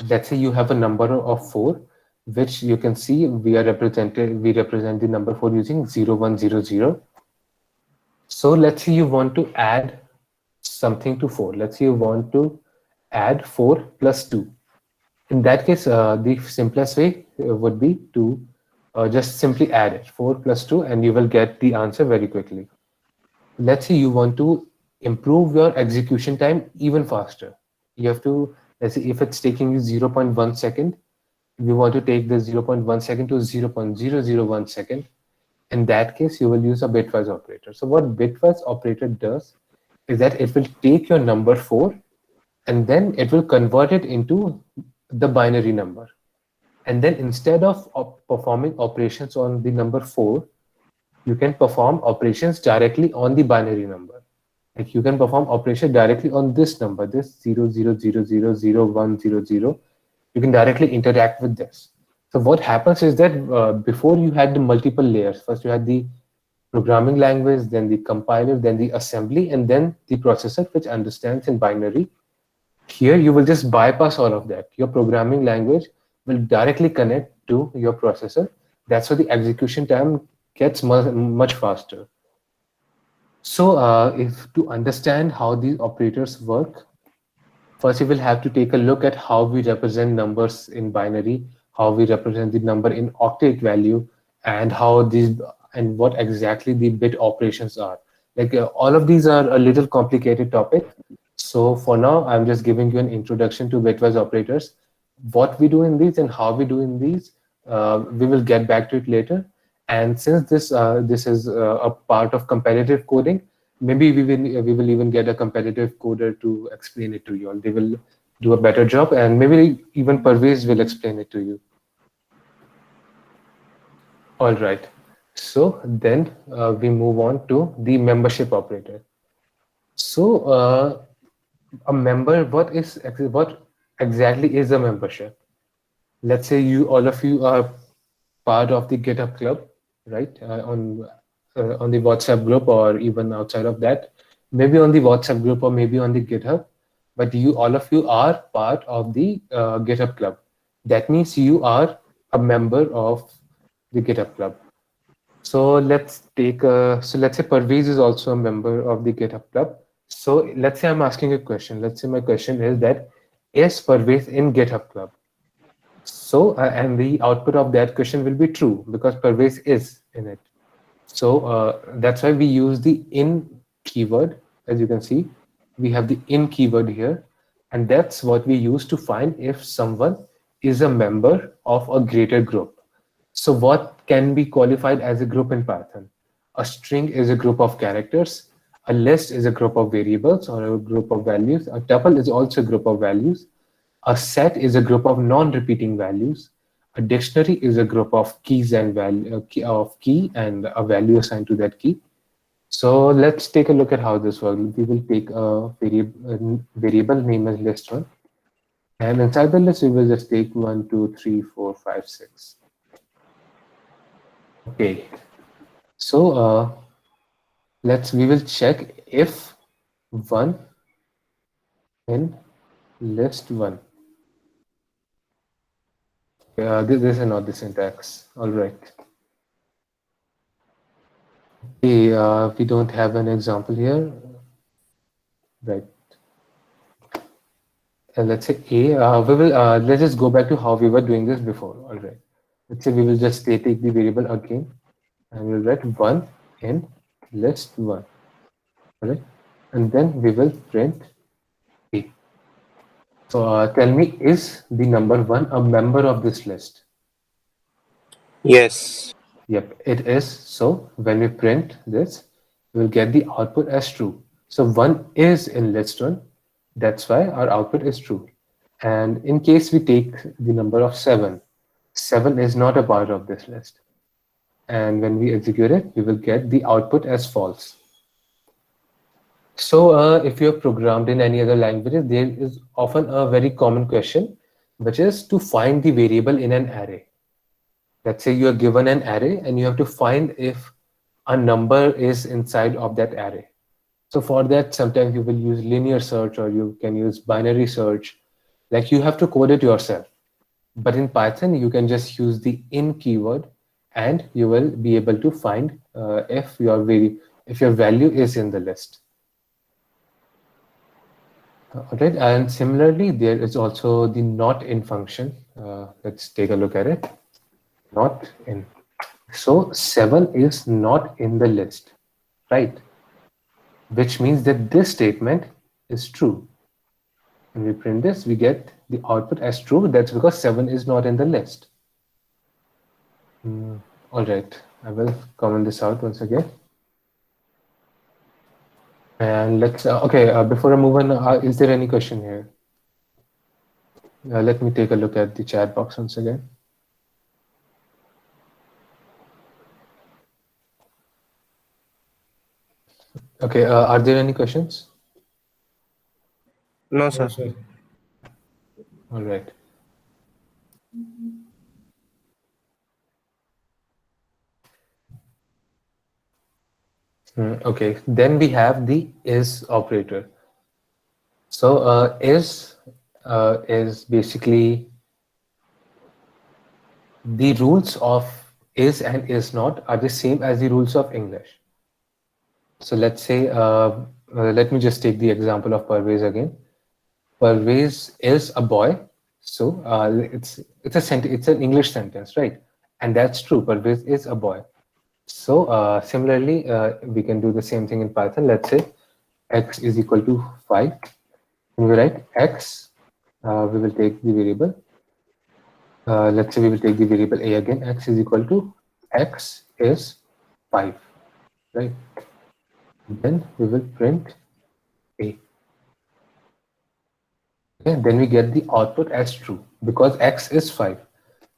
let's say you have a number of 4, which you can see we represent the number 4 using 0100. So let's say you want to add something to 4. Let's say you want to add 4 plus 2. In that case, the simplest way would be to just simply add it, 4 plus 2, and you will get the answer very quickly. Let's say you want to improve your execution time even faster. You have to, let's say if it's taking you 0.1 second, you want to take the 0.1 second to 0.001 second. In that case, you will use a bitwise operator. So what bitwise operator does is that it will take your number 4 and then it will convert it into the binary number. And then instead of performing operations on the number 4, you can perform operations directly on the binary number. Like you can perform operation directly on this number, this 00000100. You can directly interact with this. So what happens is that before you had the multiple layers. First you had the programming language, then the compiler, then the assembly, and then the processor which understands in binary. Here you will just bypass all of that. Your programming language will directly connect to your processor. That's why the execution time gets much faster. So if to understand how these operators work, first you will have to take a look at how we represent numbers in binary, how we represent the number in octet value, and how these and what exactly the bit operations are. Like all of these are a little complicated topic. So for now, I'm just giving you an introduction to bitwise operators. What we do in these and how we do in these, we will get back to it later. And since this is a part of competitive coding, maybe we will even get a competitive coder to explain it to you, and they will do a better job, and maybe even Parvez will explain it to you. All right. So then we move on to the membership operator. So a member, what exactly is a membership? Let's say all of you are part of the GitHub club, right? On the WhatsApp group or even outside of that, maybe on the WhatsApp group or maybe on the GitHub, but all of you are part of the GitHub club. That means you are a member of the GitHub club. So let's say Parvez is also a member of the GitHub club. So let's say I'm asking a question. Let's say my question is that, is Parvez in GitHub club? So, and the output of that question will be true because Parvez is in it. So that's why we use the in keyword. As you can see, we have the in keyword here. And that's what we use to find if someone is a member of a greater group. So what can be qualified as a group in Python? A string is a group of characters. A list is a group of variables or a group of values. A tuple is also a group of values. A set is a group of non-repeating values. A dictionary is a group of keys and key and a value assigned to that key. So let's take a look at how this works. We will take a variable name as list1. And inside the list, we will just take 1, 2, 3, 4, 5, 6. Okay. So we will check if 1 in list1. This is not the syntax. All right. Okay, we don't have an example here. Right. And let's say A. Let's just go back to how we were doing this before. All right. Let's say we will just take the variable again, and we'll write 1 in list1. All right. And then we will print A. So tell me, is the number 1 a member of this list? Yes. Yep, it is. So when we print this, we will get the output as true. So 1 is in list1. That's why our output is true. And in case we take the number of 7, 7 is not a part of this list. And when we execute it, we will get the output as false. So if you're programmed in any other languages, there is often a very common question, which is to find the variable in an array. Let's say you are given an array and you have to find if a number is inside of that array. So for that, sometimes you will use linear search or you can use binary search. Like you have to code it yourself. But in Python, you can just use the in keyword and you will be able to find if your value is in the list. All right, and similarly, there is also the not in function. Let's take a look at it. Not in. So 7 is not in the list, right? Which means that this statement is true. When we print this, we get the output as true. That's because 7 is not in the list. All right, I will comment this out once again. And let's, before I move on, is there any question here? Let me take a look at the chat box once again. Okay, are there any questions? No, sir. All right. Okay, then we have the is operator. So is basically the rules of is and is not are the same as the rules of English. So let's say, let me just take the example of Parvez again. Parvez is a boy. So it's an English sentence, right? And that's true. Parvez is a boy. So similarly, we can do the same thing in Python. Let's say x is equal to 5. When we write x, we will take the variable. Let's say we will take the variable a again. X is equal to x is 5, right? Then we will print a. Okay, then we get the output as true because x is 5.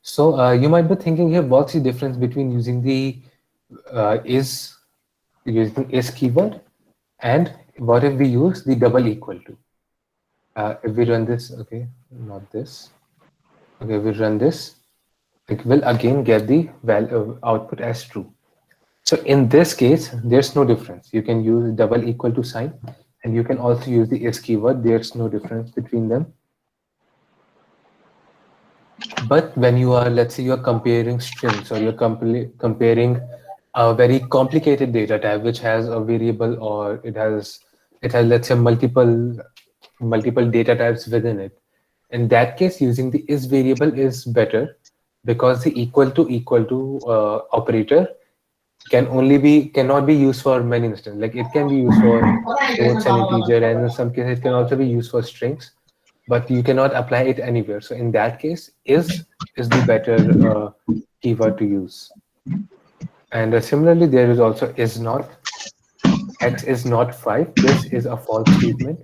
So you might be thinking here, what's the difference between using the is keyword and what if we use the double equal to? If we run this, okay, not this. Okay, we run this, it will again get the value output as true. So in this case, there's no difference. You can use double equal to sign, and you can also use the is keyword. There's no difference between them. But when you are, let's say you're comparing strings or you're comparing a very complicated data type, which has a variable or it has, let's say multiple data types within it. In that case, using the is variable is better because the equal to operator cannot be used for many instances. Like it can be used for floats and integer, and in some cases it can also be used for strings, but you cannot apply it anywhere. So in that case, is the better keyword to use. And similarly, there is also is not. X is not 5. This is a false statement.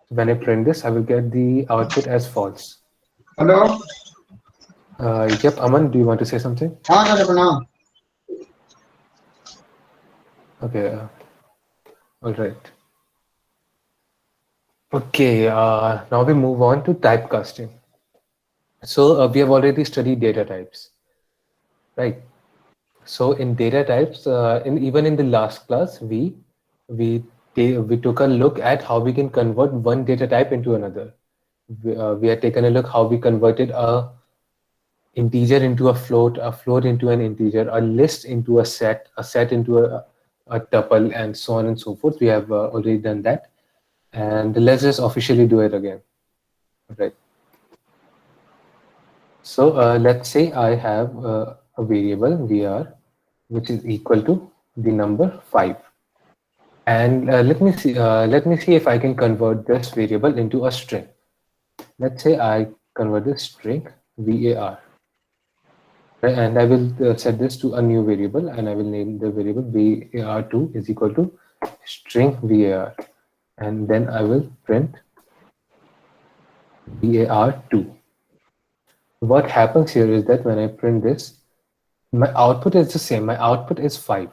When I print this, I will get the output as false. Hello? Yep, Aman, do you want to say something? Okay, all right. Okay, now we move on to typecasting. So we have already studied data types, right? So in data types, even in the last class, we took a look at how we can convert one data type into another. We had taken a look how we converted a integer into a float into an integer, a list into a set into a tuple, and so on and so forth. We have already done that, and let's just officially do it again. Right. So let's say I have a variable var which is equal to the number 5, and let me see if I can convert this variable into a string. Let's say I convert this string var, right? And I will set this to a new variable, and I will name the variable var2 is equal to string var, and then I will print var2. What happens here is that when I print this, my output is the same. My output is 5,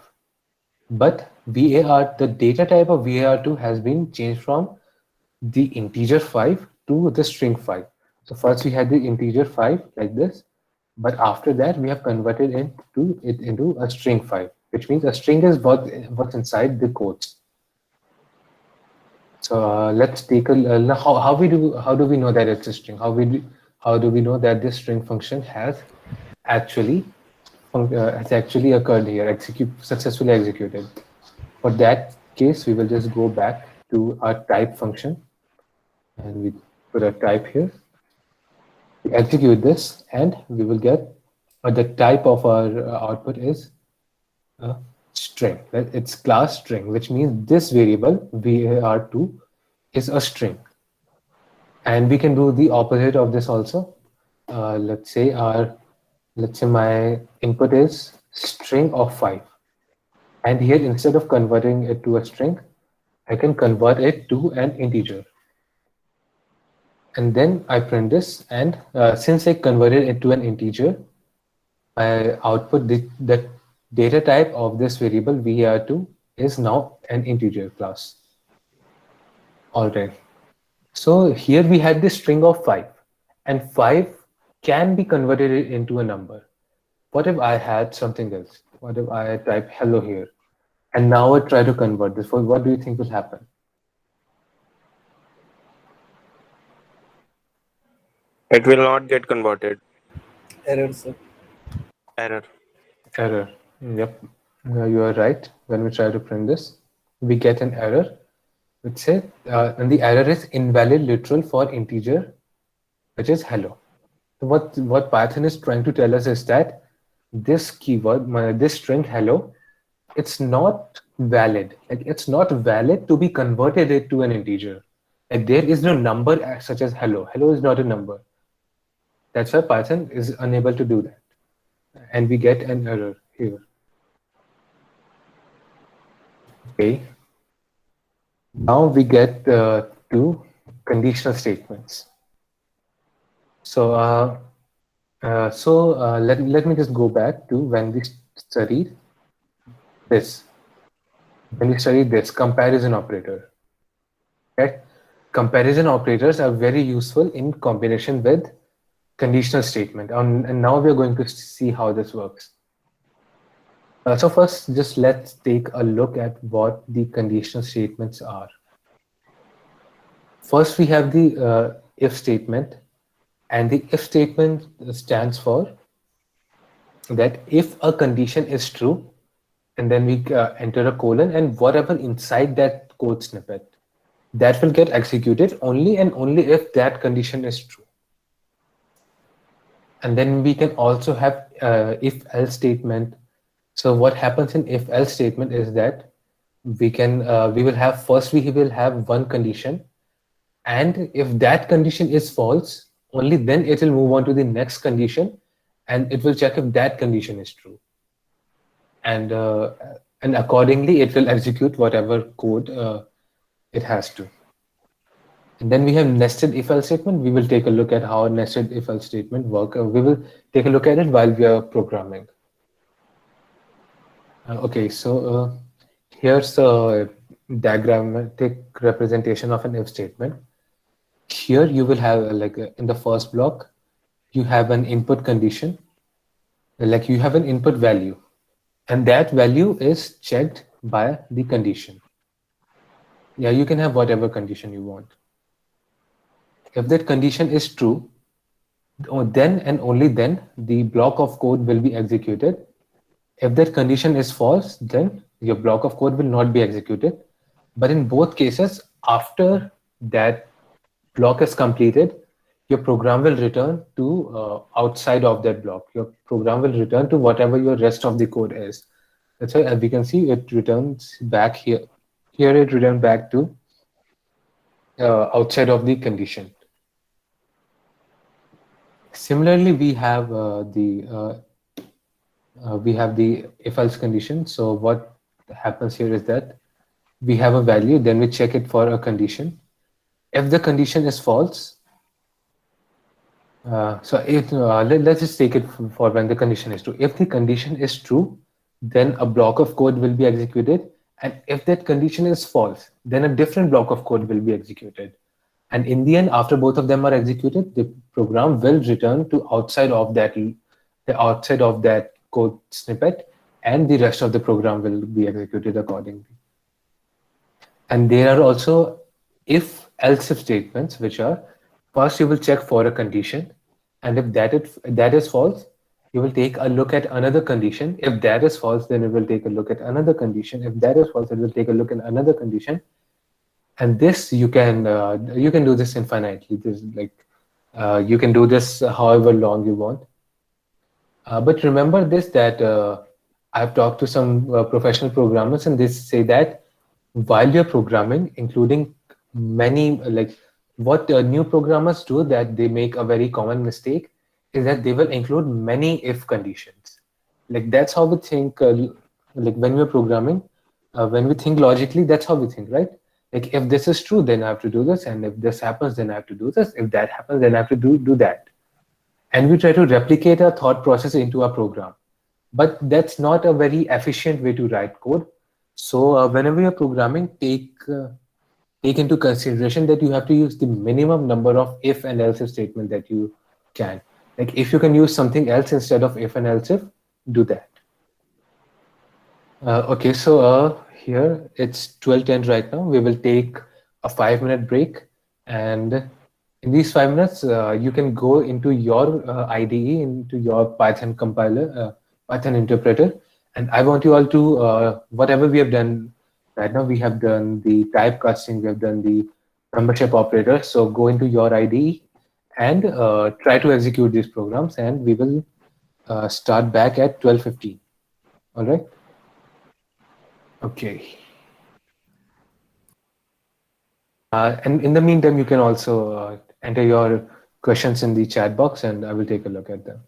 but the data type of var2 has been changed from the integer 5 to the string 5. So first we had the integer 5 like this, but after that we have converted it into a string 5, which means a string is what's inside the quotes. So let's take a how do we know that it's a string? How do we know that this string function has actually occurred here, successfully executed? For that case, we will just go back to our type function. and we put a type here. We execute this, and we will get the type of our output is a string. It's class string, which means this variable var2 is a string. And we can do the opposite of this also. Let's say my input is string of 5, and here instead of converting it to a string, I can convert it to an integer. And then I print this, and since I converted it to an integer, my output, the data type of this variable var2 is now an integer class. All right. So here we had this string of 5, and 5 can be converted into a number. What if I had something else? What if I type hello here, and now I try to convert this? What do you think will happen? It will not get converted. Error, sir. Error. Error. Yep, you are right. When we try to print this, we get an error, which says, and the error is invalid literal for integer, which is hello. So what Python is trying to tell us is that this keyword, this string hello, it's not valid. Like it's not valid to be converted into an integer. Like there is no number such as hello. Hello is not a number. That's why Python is unable to do that. And we get an error here. Okay. Now we get to conditional statements. So let me just go back to when we studied this. When we studied this comparison operator. Okay? Comparison operators are very useful in combination with conditional statement. And now we're going to see how this works. So first, just let's take a look at what the conditional statements are. First, we have the if statement, and the if statement stands for that if a condition is true, and then we enter a colon, and whatever inside that code snippet, that will get executed only and only if that condition is true. And then we can also have if-else statement. So what happens in if-else statement is that we will have one condition, and if that condition is false, only then it will move on to the next condition, and it will check if that condition is true. And accordingly, it will execute whatever code it has to. And then we have nested if-else statement. We will take a look at how a nested if-else statement work. We will take a look at it while we are programming. Okay, so here's a diagrammatic representation of an if statement. Here you will have in the first block, you have an input condition, like you have an input value, and that value is checked by the condition. Yeah, you can have whatever condition you want. If that condition is true, then and only then the block of code will be executed. If that condition is false, then your block of code will not be executed. But in both cases, after that block is completed, your program will return to outside of that block. Your program will return to whatever your rest of the code is. That's why, as we can see, it returns back here. Here it returns back to outside of the condition. Similarly, we have the if-else condition. So what happens here is that we have a value, then we check it for a condition. If the condition is false, let's just take it for when the condition is true. If the condition is true, then a block of code will be executed. And if that condition is false, then a different block of code will be executed. And in the end, after both of them are executed, the program will return to outside of that code snippet, and the rest of the program will be executed accordingly. And there are also if-else statements, which are first you will check for a condition, and if that is false, you will take a look at another condition. If that is false, then it will take a look at another condition. If that is false, it will take a look at another condition. And this you can do this infinitely. This is like you can do this however long you want. But remember this that I've talked to some professional programmers, and they say that while you're programming, including many like what new programmers do, that they make a very common mistake is that they will include many if conditions. Like that's how we think. Like when we're programming, when we think logically, that's how we think, right? Like if this is true, then I have to do this, and if this happens, then I have to do this. If that happens, then I have to do that, and we try to replicate our thought process into a program, but that's not a very efficient way to write code. So whenever you're programming, take into consideration that you have to use the minimum number of if and else if statement that you can. Like if you can use something else instead of if and else if, do that. Okay, so here it's 12:10 right now. We will take a 5-minute break, and in these 5 minutes, you can go into your IDE, into your Python compiler, Python interpreter, and I want you all to whatever we have done right now. We have done the typecasting, we have done the membership operator. So go into your IDE and try to execute these programs, and we will start back at 12:15. All right. Okay. And in the meantime, you can also enter your questions in the chat box, and I will take a look at them.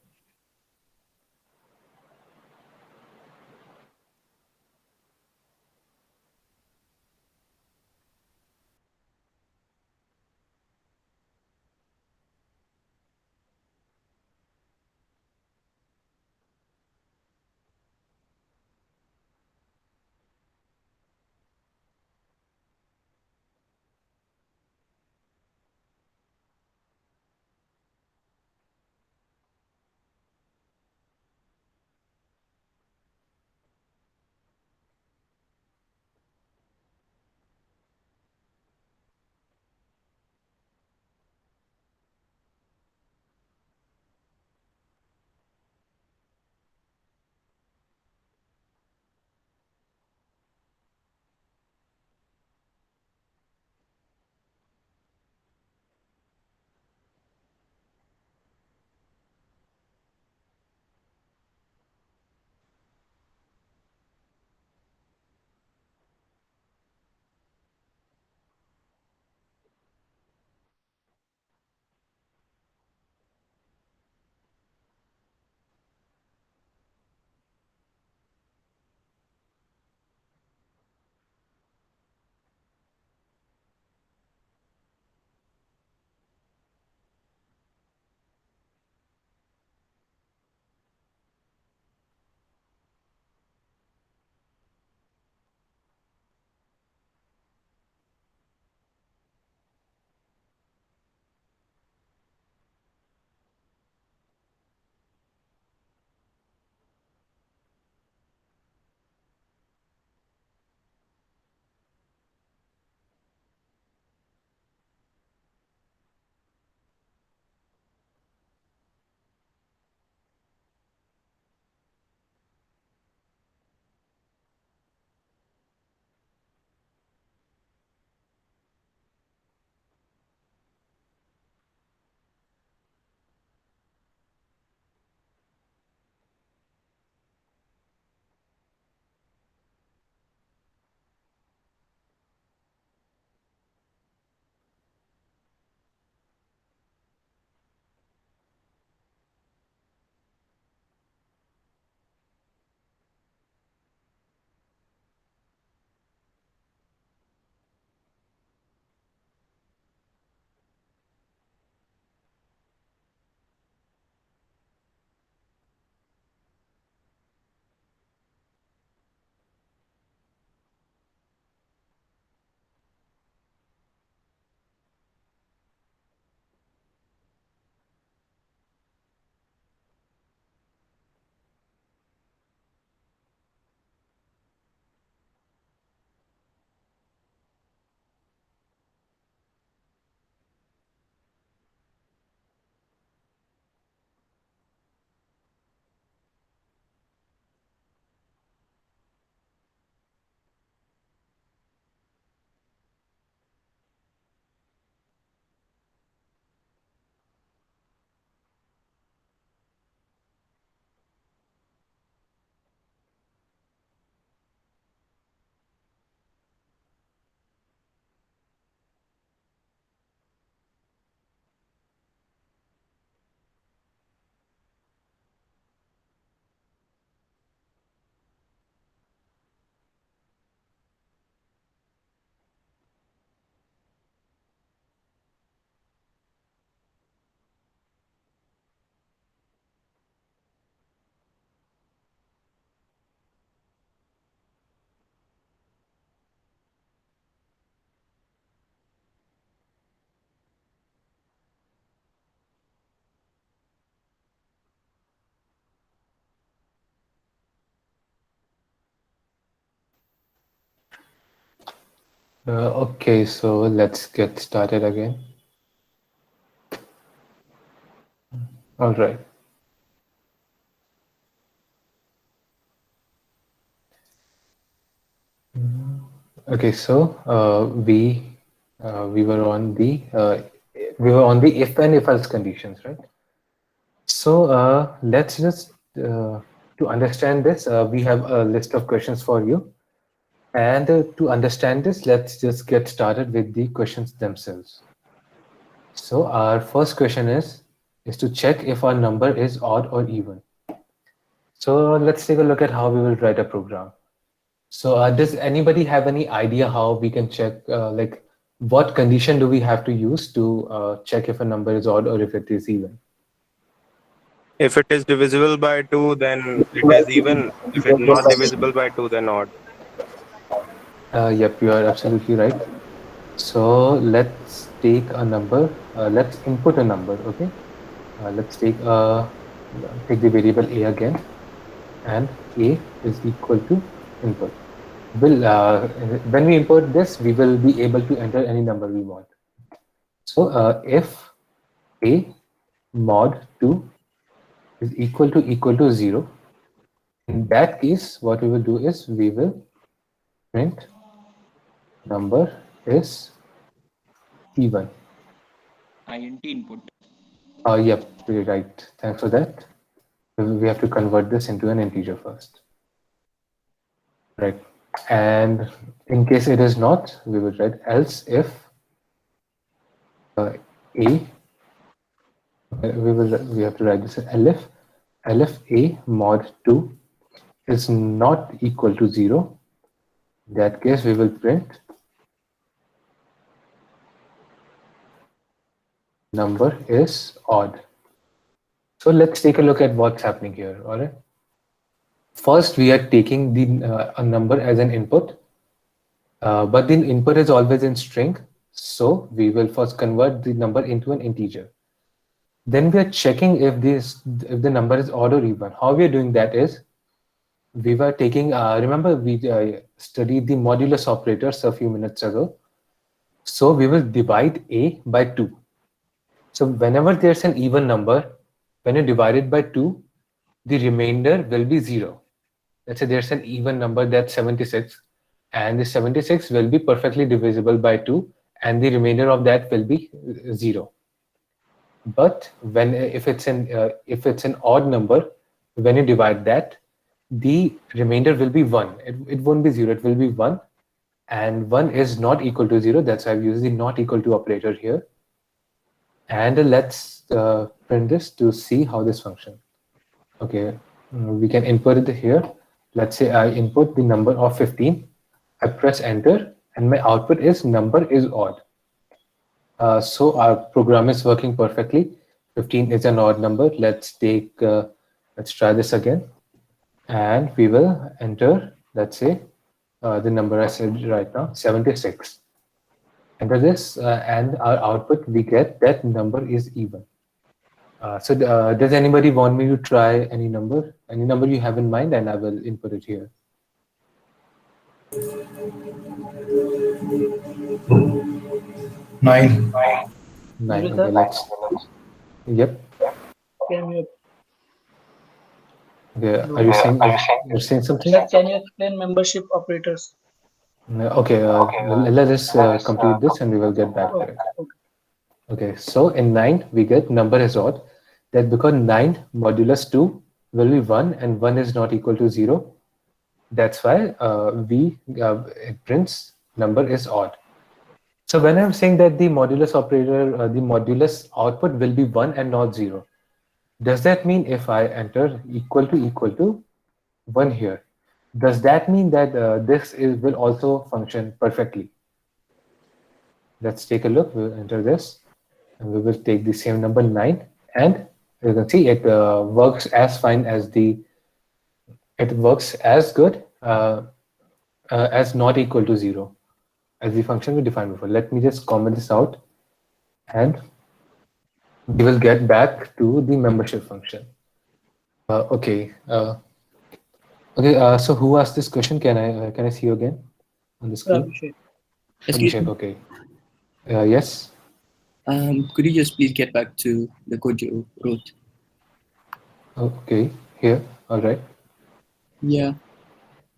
Okay, so let's get started again. All right. Okay, so we were on the if and if else conditions, right? So let's just to understand this, we have a list of questions for you, and to understand this, let's just get started with the questions themselves. So our first question is to check if our number is odd or even. So let's take a look at how we will write a program. So does anybody have any idea how we can check, like what condition do we have to use to check if a number is odd or if it is even? If it is divisible by 2, then it is even. If it's not divisible by 2, then odd. Yep, you are absolutely right. So let's take a number. Let's input a number. Okay. Let's take the variable a again, and a is equal to input. When we import this, we will be able to enter any number we want. So if a mod 2 is equal to 0, in that case, what we will do is we will print number is even. int input. Yep, you're right. Thanks for that. We have to convert this into an integer first. Right. And in case it is not, we will write else if a, we have to write this elif a mod 2 is not equal to 0. In that case, we will print number is odd. So let's take a look at what's happening here. All right. First, we are taking the a number as an input, but the input is always in string. So we will first convert the number into an integer. Then we are checking if the number is odd or even. How we are doing that is we were taking. Remember we studied the modulus operators a few minutes ago. So we will divide a by 2. So whenever there's an even number, when you divide it by 2, the remainder will be 0. Let's say there's an even number that's 76, and the 76 will be perfectly divisible by 2, and the remainder of that will be 0. But if it's an odd number, when you divide that, the remainder will be 1. It won't be 0, it will be 1, and 1 is not equal to 0. That's why I've used the not equal to operator here. And let's print this to see how this functions. Okay, we can input it here. Let's say I input the number of 15. I press enter, and my output is number is odd. So our program is working perfectly. 15 is an odd number. Let's try this again, and we will enter, let's say, the number I said right now, 76. Enter this, and our output, we get that number is even. So does anybody want me to try any number you have in mind, and I will input it here. Nine. 9. Okay, let's. Yep. Can Okay. Are you saying? You're saying something? can you explain membership operators? Okay. Let us complete this, and we will get back to it. Okay. So in 9, we get number is odd. That because 9 modulus 2 will be 1, and 1 is not equal to 0. That's why it prints number is odd. So when I'm saying that the modulus operator, the modulus output will be 1 and not 0, does that mean if I enter equal to 1 here, does that mean that will also function perfectly? Let's take a look. We'll enter this, and we will take the same number 9, and you can see it works as fine as it works as good as not equal to 0 as the function we defined before. Let me just comment this out, and we will get back to the membership function. Okay. So who asked this question? Can I see you again on the screen? Abhishek. Let me Excuse check. me. Okay. Yes. Could you just please get back to the code you wrote? Okay. Here. All right. Yeah.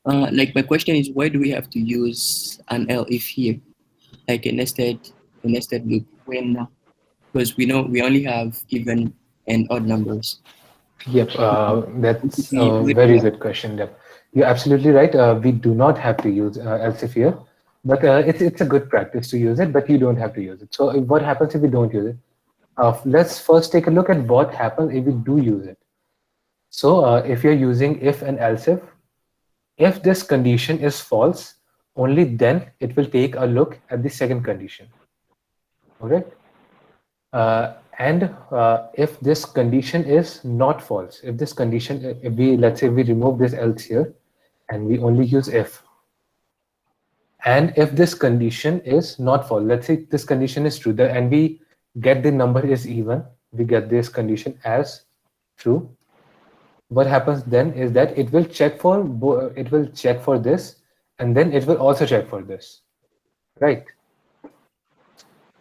Like my question is, why do we have to use an elif here, like a nested loop, when because we know we only have even and odd numbers. Yep. That's We a do it very here. good question. Yep. You're absolutely right. We do not have to use else here, but it's a good practice to use it. But you don't have to use it. So what happens if we don't use it? Let's first take a look at what happens if we do use it. So if you're using if and else if this condition is false, only then it will take a look at the second condition. All right. And if this condition is not false, if this condition, if we, let's say we remove this else here and we only use if, and if this condition is not false, let's say this condition is true, and we get the number is even, we get this condition as true. What happens then is that it will check for this, and then it will also check for this, right?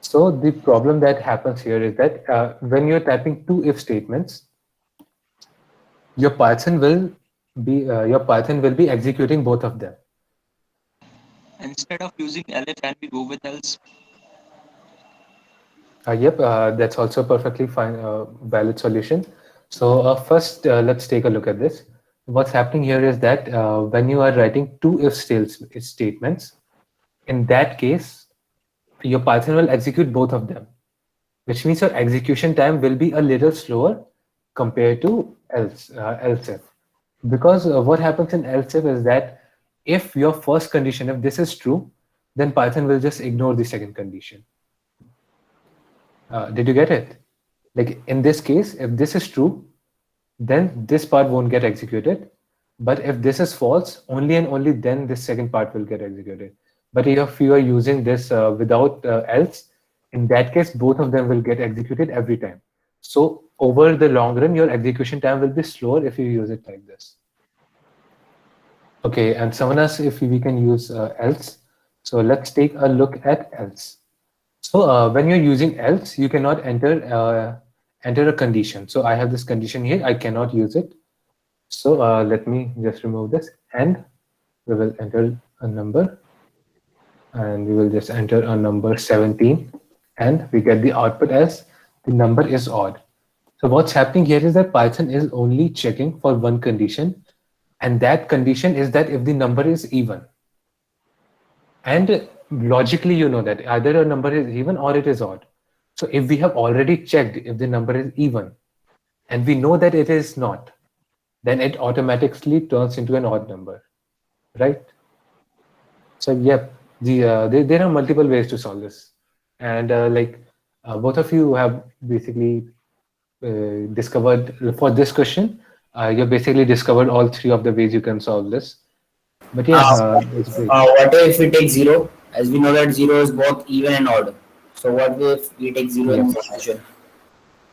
So the problem that happens here is that when you're typing two if statements, your Python will be executing both of them. Instead of using elif, can we go with else? Yep, that's also a perfectly fine, valid solution. So first, let's take a look at this. What's happening here is that when you are writing two if statements, in that case, your Python will execute both of them, which means your execution time will be a little slower compared to else if. Because what happens in else if is that if your first condition, if this is true, then Python will just ignore the second condition. Did you get it? Like in this case, if this is true, then this part won't get executed. But if this is false, only and only then this second part will get executed. But if you are using this without else, in that case, both of them will get executed every time. So over the long run, your execution time will be slower if you use it like this. Okay, and someone asked if we can use else. So let's take a look at else. So when you're using else, you cannot enter a condition. So I have this condition here. I cannot use it. So let me just remove this, and we will enter a number, and we will just enter a number 17, and we get the output as the number is odd. So what's happening here is that Python is only checking for one condition, and that condition is that if the number is even. And logically, you know that either a number is even or it is odd. So if we have already checked if the number is even, and we know that it is not, then it automatically turns into an odd number, right? So yep, there are multiple ways to solve this, and both of you have basically discovered for this question. You basically discovered all three of the ways you can solve this. But yeah, it's great. What if we take 0? As we know that 0 is both even and odd. So what if we take 0 in this situation?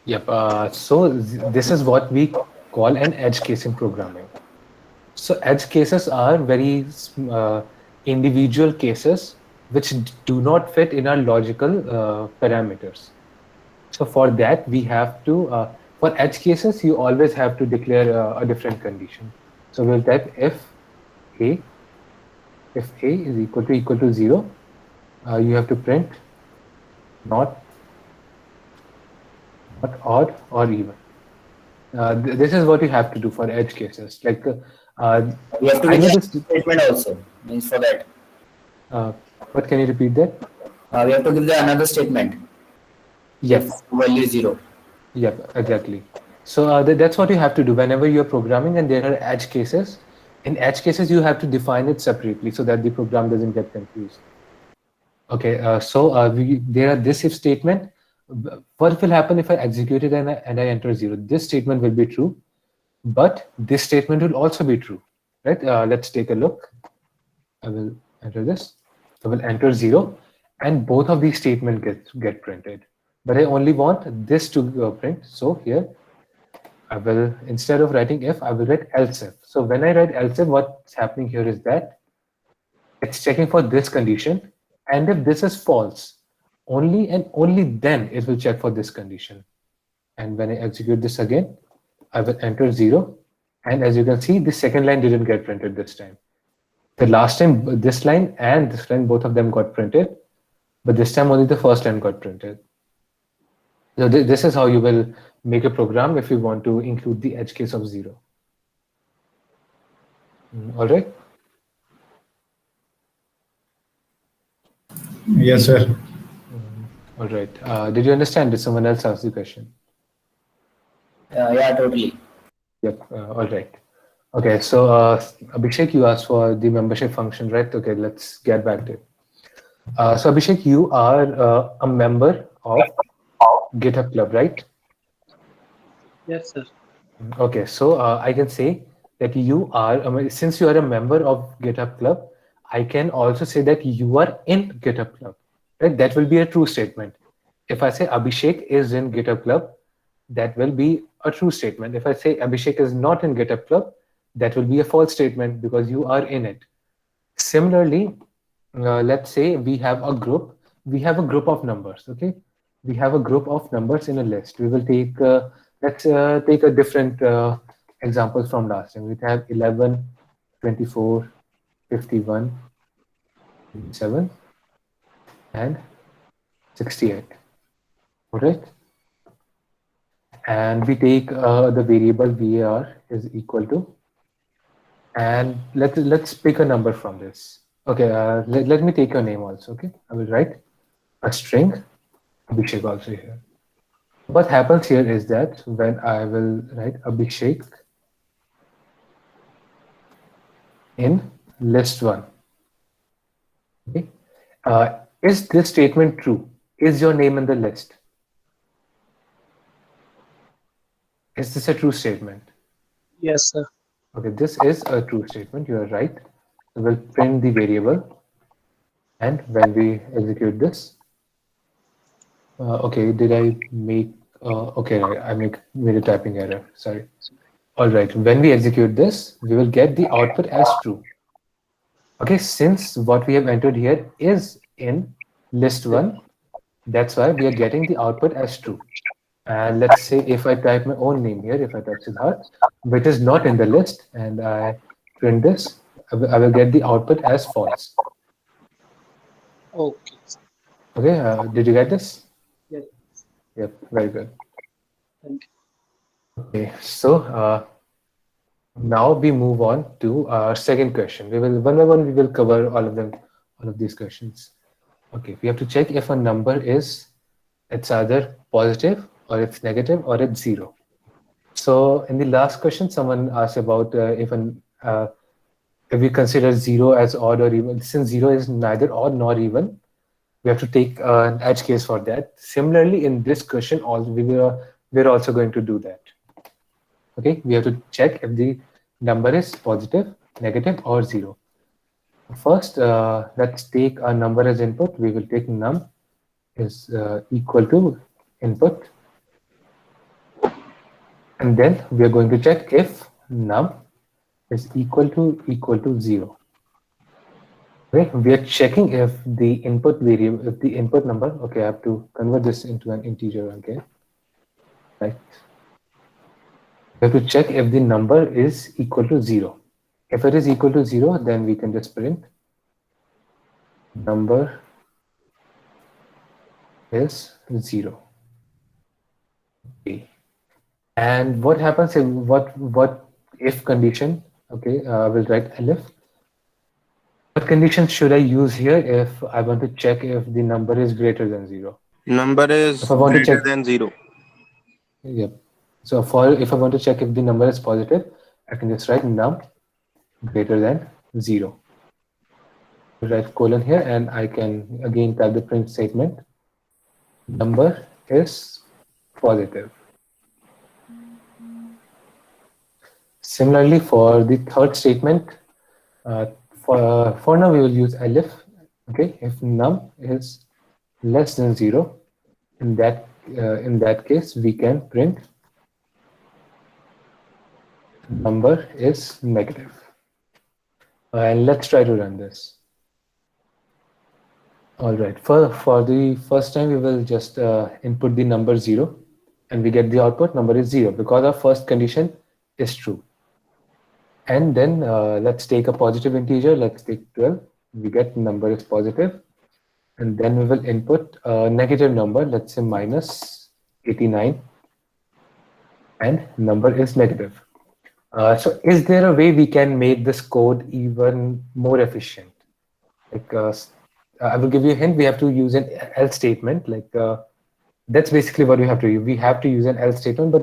Yep. So this is what we call an edge case in programming. So edge cases are very individual cases which do not fit in our logical parameters. So for that, we have to, for edge cases, you always have to declare a different condition. So we'll type if a is equal to 0, you have to print not odd or even. This is what you have to do for edge cases. Like We have to I know give this. the statement also. Means for that. What can you repeat that? We have to give the another statement. Yes. Value 0. Yep, exactly. So that's what you have to do whenever you're programming and there are edge cases. In edge cases, you have to define it separately so that the program doesn't get confused. Okay, there are this if statement. What will happen if I execute it and I enter 0? This statement will be true, but this statement will also be true, right? Let's take a look. I will enter this. I will enter 0, and both of these statements get printed. But I only want this to print. So here, I will, instead of writing if, I will write else if. So when I write else if, what's happening here is that it's checking for this condition, And if this is false, only and only then it will check for this condition. And when I execute this again, I will enter 0. And as you can see, the second line didn't get printed this time. The last time, this line and this line, both of them got printed. But this time only the first line got printed. So this is how you will make a program if you want to include the edge case of 0. All right. Yes, sir. All right. Did you understand? Did someone else ask the question? Yeah, totally. Yep. All right. Okay. So Abhishek, you asked for the membership function, right? Okay. Let's get back to it. So Abhishek, you are a member of GitHub Club, right? Yes, sir. Okay. So I can say that you are, since you are a member of GitHub Club, I can also say that you are in GitHub Club, right? That will be a true statement. If I say Abhishek is in GitHub Club, that will be a true statement. If I say Abhishek is not in GitHub Club, that will be a false statement because you are in it. Similarly, let's say we have a group of numbers. Okay, we have a group of numbers in a list. We will take let's take a different example from last time. We have 11, 24, 51, 57, and 68. All right, and we take the variable var is equal to, and let's pick a number from this. Okay, let me take your name also. Okay, I will write a string Abhishek also here. What happens here is that when I will write Abhishek in list 1, okay, is this statement true? Is your name in the list? Is this a true statement? Yes, sir. Okay, this is a true statement. You are right. We'll print the variable, and when we execute this, okay, did I make? Okay, I made a typing error. Sorry. All right. When we execute this, we will get the output as true. Okay, since what we have entered here is in list 1, that's why we are getting the output as true. And let's say if I type my own name here, if I type Siddharth, which is not in the list, and I print this, I will get the output as false. Okay. Okay, did you get this? Yes. Yep, very good. Thank you. Okay, so now we move on to our second question. We will one by one we will cover all of them, all of these questions. Okay, we have to check if a number is it's either positive or it's negative or it's 0. So in the last question, someone asked about if we consider 0 as odd or even. Since 0 is neither odd nor even, we have to take an edge case for that. Similarly, in this question, we're also going to do that. Okay, we have to check if the number is positive, negative, or 0. First, let's take a number as input. We will take num is equal to input, and then we are going to check if num is equal to 0. Okay, we are checking if the input variable, if the input number. Okay, I have to convert this into an integer again. Right. We have to check if the number is equal to 0. If it is equal to 0, then we can just print number is 0. Okay. And what happens if what if condition? Okay, I will write elif. What condition should I use here if I want to check if the number is greater than 0? Number is If I want to greater check, than 0. yep. So if I want to check if the number is positive, I can just write num greater than 0. Write colon here, and I can again type the print statement. Number is positive. Similarly, for the third statement, for now we will use elif. Okay, if num is less than 0, in that case we can print number is negative. And let's try to run this. All right. For the first time, we will just input the number 0, and we get the output number is 0 because our first condition is true. And then let's take a positive integer. Let's take 12. We get number is positive, and then we will input a negative number. Let's say minus 89, and number is negative. So is there a way we can make this code even more efficient? Like I will give you a hint. We have to use an else statement. Like that's basically what we have to use. We have to use an else statement, but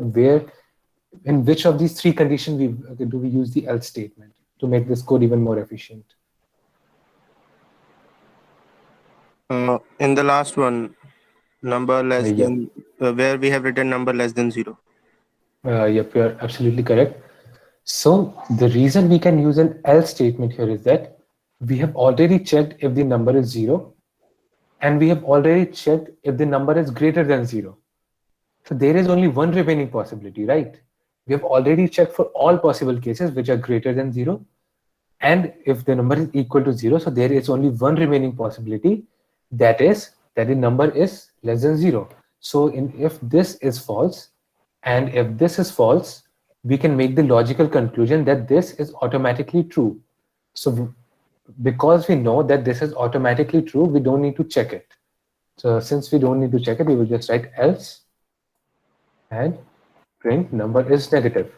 in which of these three conditions do we use the else statement to make this code even more efficient? In the last one, number less Yeah. than where we have written number less than 0. Yep, you're absolutely correct. So the reason we can use an else statement here is that we have already checked if the number is 0, and we have already checked if the number is greater than 0. So there is only one remaining possibility, right? We have already checked for all possible cases which are greater than 0. And if the number is equal to 0, so there is only one remaining possibility, that is that the number is less than 0. So if this is false, and if this is false, we can make the logical conclusion that this is automatically true. So because we know that this is automatically true, we don't need to check it. So since we don't need to check it, we will just write else and print number is negative.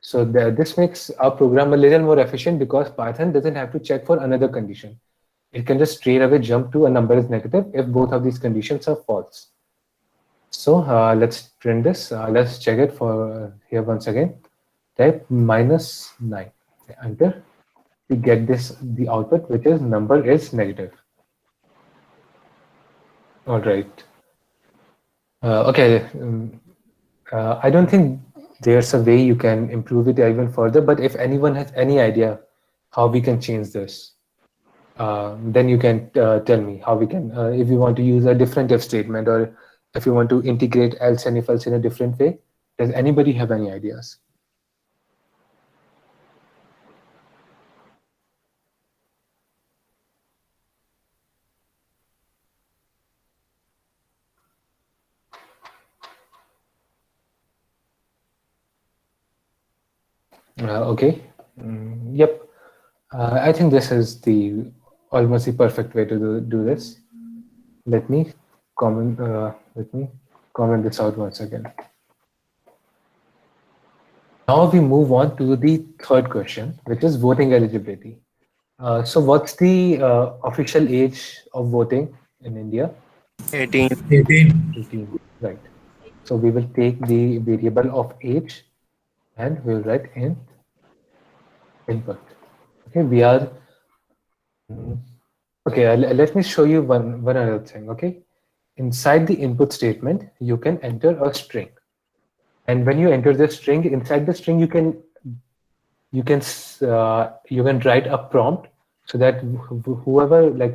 So this makes our program a little more efficient because Python doesn't have to check for another condition. It can just straight away jump to a number is negative if both of these conditions are false. So let's print this. Let's check it for here once again. Type -9. Enter. We get the output, which is number is negative. All right. Okay. I don't think there's a way you can improve it even further, but if anyone has any idea how we can change this, then you can tell me how we can, if you want to use a different if statement, or if you want to integrate else and if else in a different way. Does anybody have any ideas? Okay. Yep. I think this is almost the perfect way to do this. Let me comment this out once again. Now we move on to the third question, which is voting eligibility. So what's the official age of voting in India? 18. 18, right. So we will take the variable of age and we'll write in input. Okay, we are okay. Let me show you one other thing. Okay, inside the input statement, you can enter a string, and when you enter the string, inside the string, you can write a prompt so that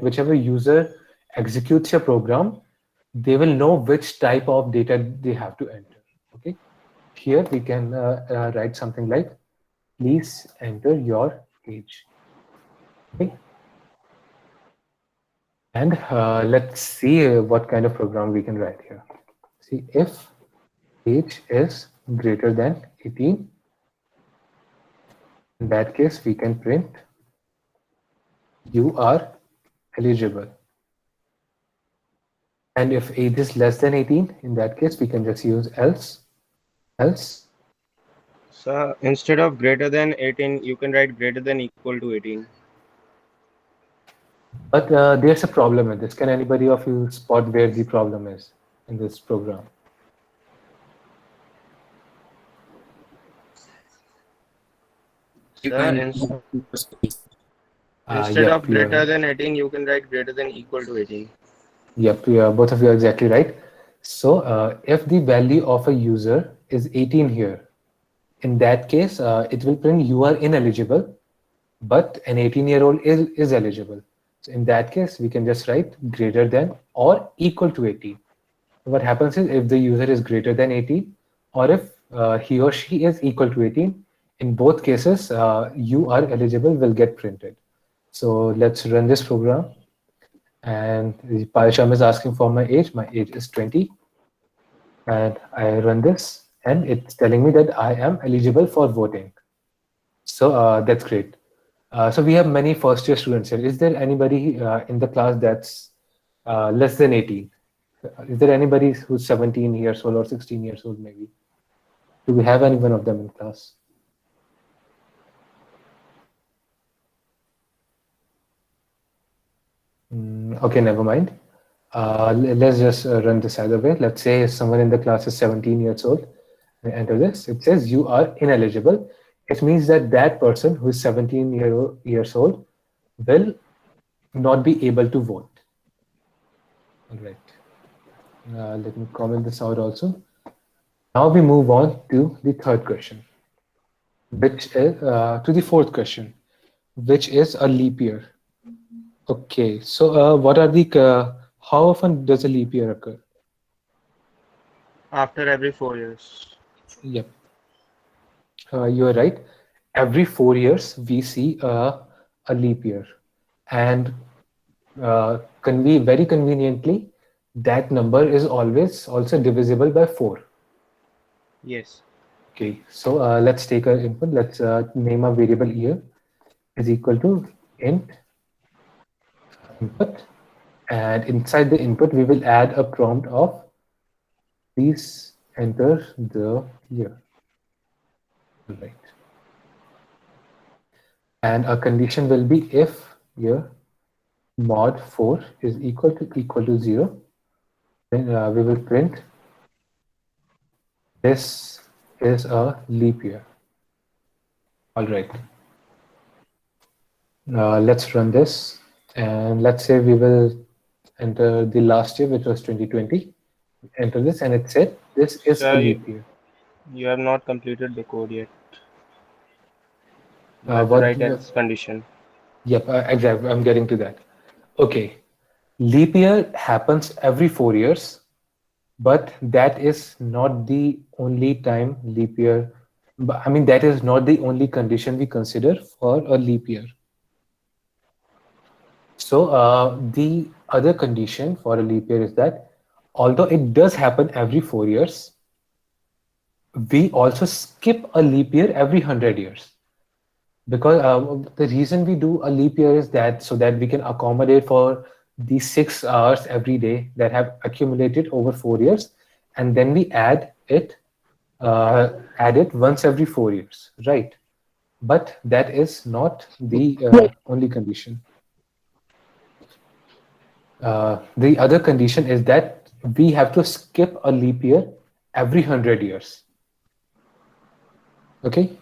whichever user executes your program, they will know which type of data they have to enter. Okay, here we can write something like, please enter your age. Okay. And let's see what kind of program we can write here. See, if age is greater than 18, in that case, we can print you are eligible. And if age is less than 18, in that case, we can just use else. So instead of greater than 18, you can write greater than equal to 18. But there's a problem with this. Can anybody of you spot where the problem is in this program? Instead Yep, of greater than 18, you can write greater than equal to 18. Yep, both of you are exactly right. So if the value of a user is 18 here, in that case, it will print you are ineligible, but an 18-year-old is eligible. So in that case, we can just write greater than or equal to 18. What happens is if the user is greater than 18, or if he or she is equal to 18, in both cases, you are eligible will get printed. So let's run this program. and the PyCharm is asking for my age. My age is 20, and I run this, and it's telling me that I am eligible for voting. So that's great. So we have many first year students here. Is there anybody in the class that's less than 18? Is there anybody who's 17 years old or 16 years old maybe? Do we have any one of them in class? Okay, never mind. Let's just run this either way. Let's say someone in the class is 17 years old. And enter this. It says you are ineligible. It means that that person who is 17 years old will not be able to vote. All right. Let me comment this out also. Now we move on to the third question, which is to the fourth question, which is a leap year. Okay, so what are the how often does a leap year occur? After every 4 years. Yep, you are right. Every 4 years we see a leap year, and very conveniently that number is always also divisible by 4. Yes. Okay, so let's take an input. Let's name a variable year is equal to int input, and inside the input we will add a prompt of please enter the year. Right. And a condition will be if year mod 4 is equal to 0, then we will print this is a leap year. All right. Let's run this, and let's say we will enter the last year, which was 2020. Enter this, and it said this is a leap year. You have not completed the code yet. What Right else condition. Yep, exactly. I'm getting to that. Okay, leap year happens every 4 years, but that is not the only time leap year. I mean, that is not the only condition we consider for a leap year. So the other condition for a leap year is that although it does happen every 4 years, we also skip a leap year every 100 years. Because the reason we do a leap year is that so that we can accommodate for the 6 hours every day that have accumulated over 4 years, and then we add it once every 4 years, right? But that is not the only condition. The other condition is that we have to skip a leap year every 100 years. Okay.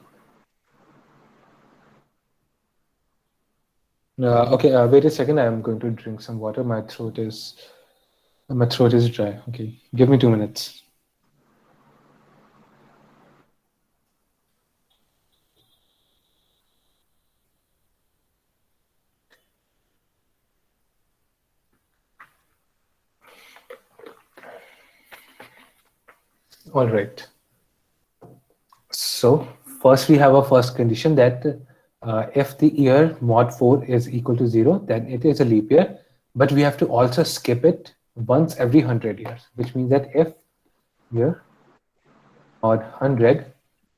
Okay, wait a second. I'm going to drink some water. My throat is dry. Okay, give me 2 minutes. All right. So first we have a first condition that if the year mod 4 is equal to 0, then it is a leap year, but we have to also skip it once every 100 years, which means that if year mod 100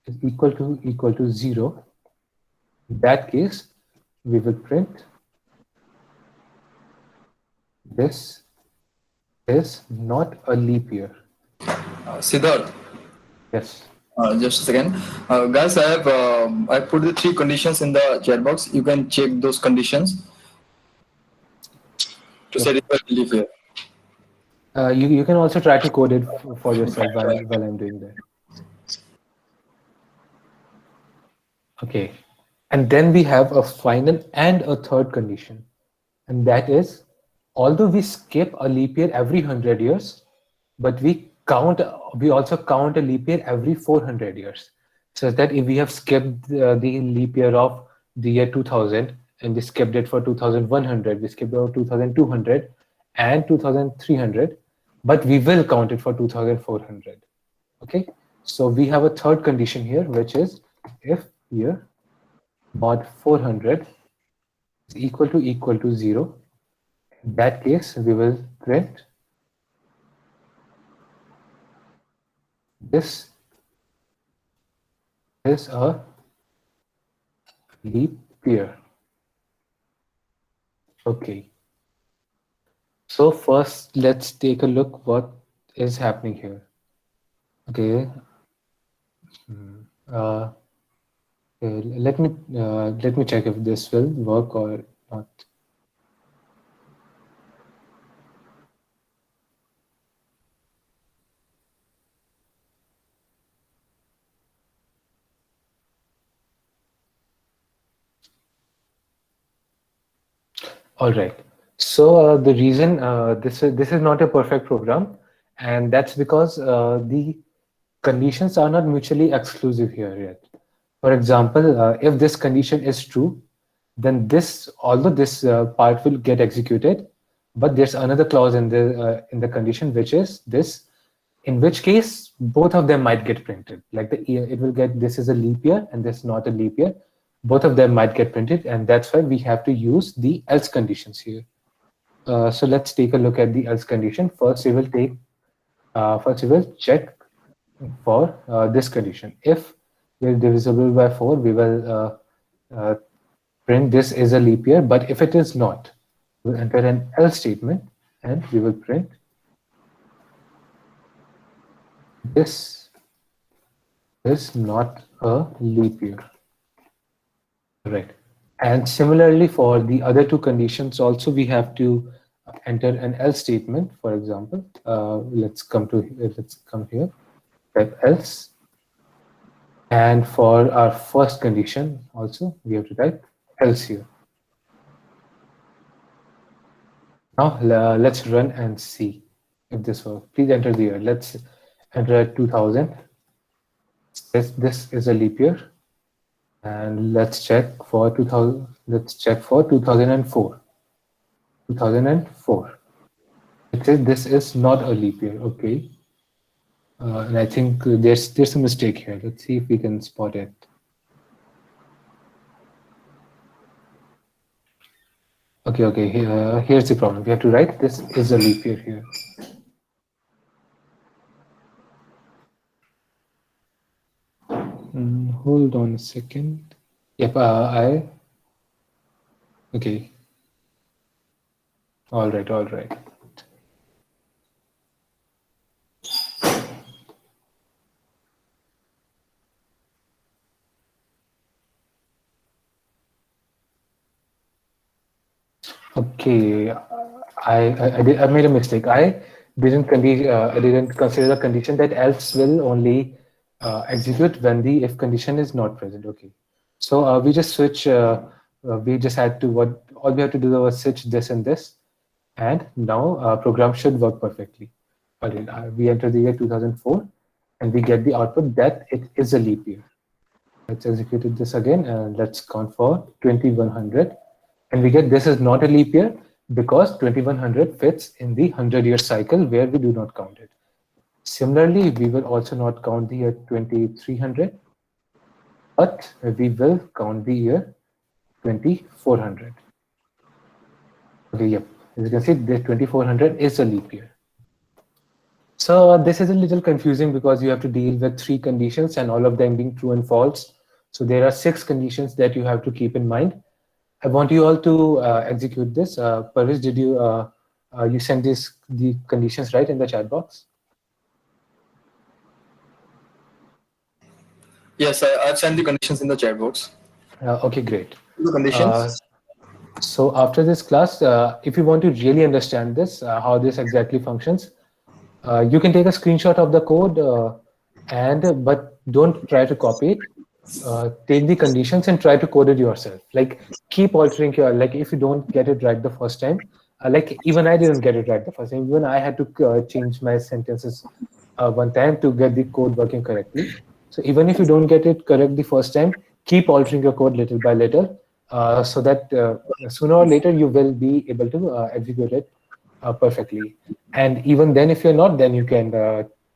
is equal to 0, in that case, we will print this is not a leap year. Siddharth, Yes. just a second. Guys, I put the 3 conditions in the chat box. You can check those conditions to satisfy the leap year. You can also try to code it for yourself while I'm doing that. Okay, and then we have a final and a third condition, and that is although we skip a leap year every 100 years, but we also count a leap year every 400 years. So that if we have skipped the leap year of the year 2000 and we skipped it for 2100, we skipped it for 2200 and 2300, but we will count it for 2400. Okay, so we have a third condition here, which is if year mod 400 is equal to 0, In that case, we will print this is a leap year. Okay. So first, let's take a look what is happening here. Okay. Let me check if this will work or not. All right. So the reason this is not a perfect program, and that's because the conditions are not mutually exclusive here yet. For example, if this condition is true, then although this part will get executed, but there's another clause in the condition which is this, in which case both of them might get printed. Like it will get this is a leap year and this is not a leap year. Both of them might get printed, and that's why we have to use the else conditions here. So let's take a look at the else condition. First, we will check for this condition. If we're divisible by 4, we will print this is a leap year. But if it is not, we'll enter an else statement and we will print this is not a leap year. Right. And similarly for the other two conditions also, we have to enter an else statement. For example, let's come here, type else. And for our first condition also, we have to type else here. Now let's run and see if this works. Please enter the year. Let's enter 2000. This is a leap year. And let's check for 2000. Let's check for 2004. 2004. It says this is not a leap year. Okay. And I think there's a mistake here. Let's see if we can spot it. Okay. Here's the problem. We have to write this is a leap year here. Hold on a second. Yep, okay. All right. Okay, I made a mistake. I didn't consider the condition that else will only execute when the if condition is not present. Okay, so we just switch. We just had to all we have to do was switch this and this, and now program should work perfectly. We enter the year 2004, and we get the output that it is a leap year. Let's execute this again, and let's count for 2100, and we get this is not a leap year because 2100 fits in the 100-year cycle where we do not count it. Similarly, we will also not count the year 2300, but we will count the year 2400. Okay, yep. As you can see, the 2400 is a leap year. So this is a little confusing because you have to deal with 3 conditions and all of them being true and false. So there are 6 conditions that you have to keep in mind. I want you all to execute this. Parviz, did you send the conditions right in the chat box? Yes, I've sent the conditions in the chat box. Okay, great. The conditions. So after this class, if you want to really understand this, how this exactly functions, you can take a screenshot of the code, but don't try to copy it. Take the conditions and try to code it yourself. Like keep altering if you don't get it right the first time, like even I didn't get it right the first time. Even I had to change my sentences one time to get the code working correctly. So even if you don't get it correct the first time, keep altering your code little by little, so that sooner or later you will be able to execute it perfectly. And even then, if you're not, then you can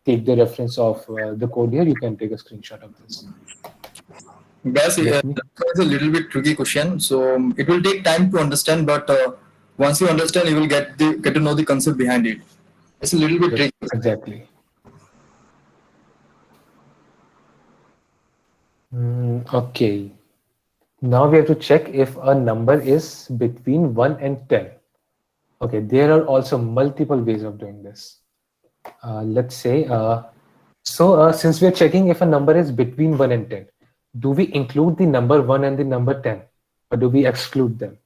take the reference of the code here. You can take a screenshot of this. Guys, it's a little bit tricky question, so it will take time to understand, but Once you understand, you will get to know the concept behind it. It's a little bit tricky. Exactly. Okay. Now we have to check if a number is between 1 and 10. Okay, there are also multiple ways of doing this. Let's say, since we are checking if a number is between 1 and 10, do we include the number 1 and the number 10, or do we exclude them?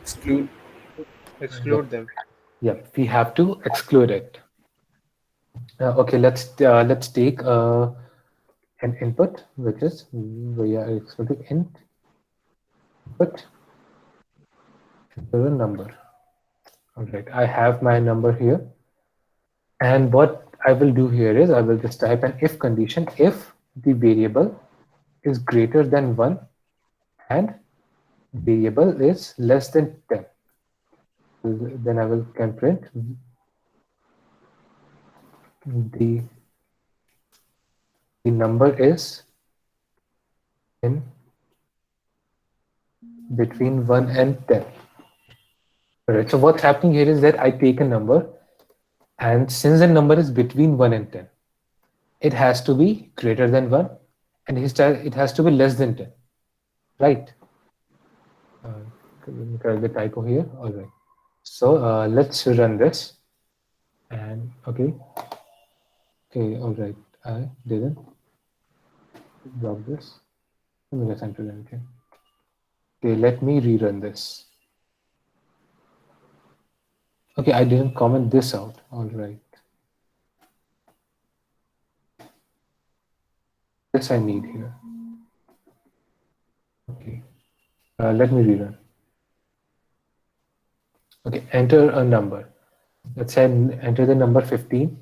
Exclude them. Yeah, we have to exclude it. Okay, let's take an input, which is we are excluding input enter a number. All right, I have my number here, and what I will do here is I will just type an if condition if the variable is greater than 1 and variable is less than 10. Then I can print the number is in between 1 and 10. All right, so what's happening here is that I take a number, and since the number is between 1 and 10, it has to be greater than 1 and it has to be less than 10, right? Correct the typo here. All right, so let's run this, and okay, all right, I didn't drop this. Let me just enter it again. Okay, let me rerun this. Okay, I didn't comment this out. All right. This I need here. Okay, let me rerun. Okay, enter a number. Let's say enter the number 15,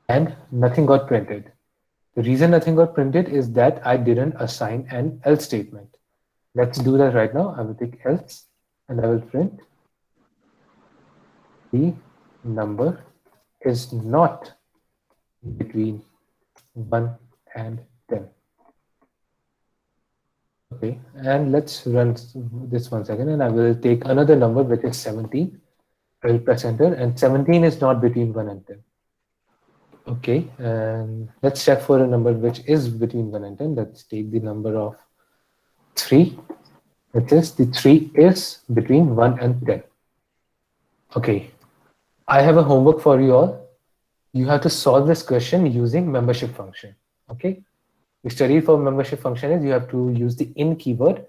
and nothing got printed. The reason nothing got printed is that I didn't assign an else statement. Let's do that right now. I will take else, and I will print the number is not between 1 and 10. Okay, and let's run this once again, and I will take another number which is 17. I will press enter, and 17 is not between 1 and 10. Okay, and let's check for a number which is between 1 and 10. Let's take the number of 3, which is the 3 is between 1 and 10. Okay, I have a homework for you all. You have to solve this question using membership function. Okay, the study for membership function is you have to use the in keyword,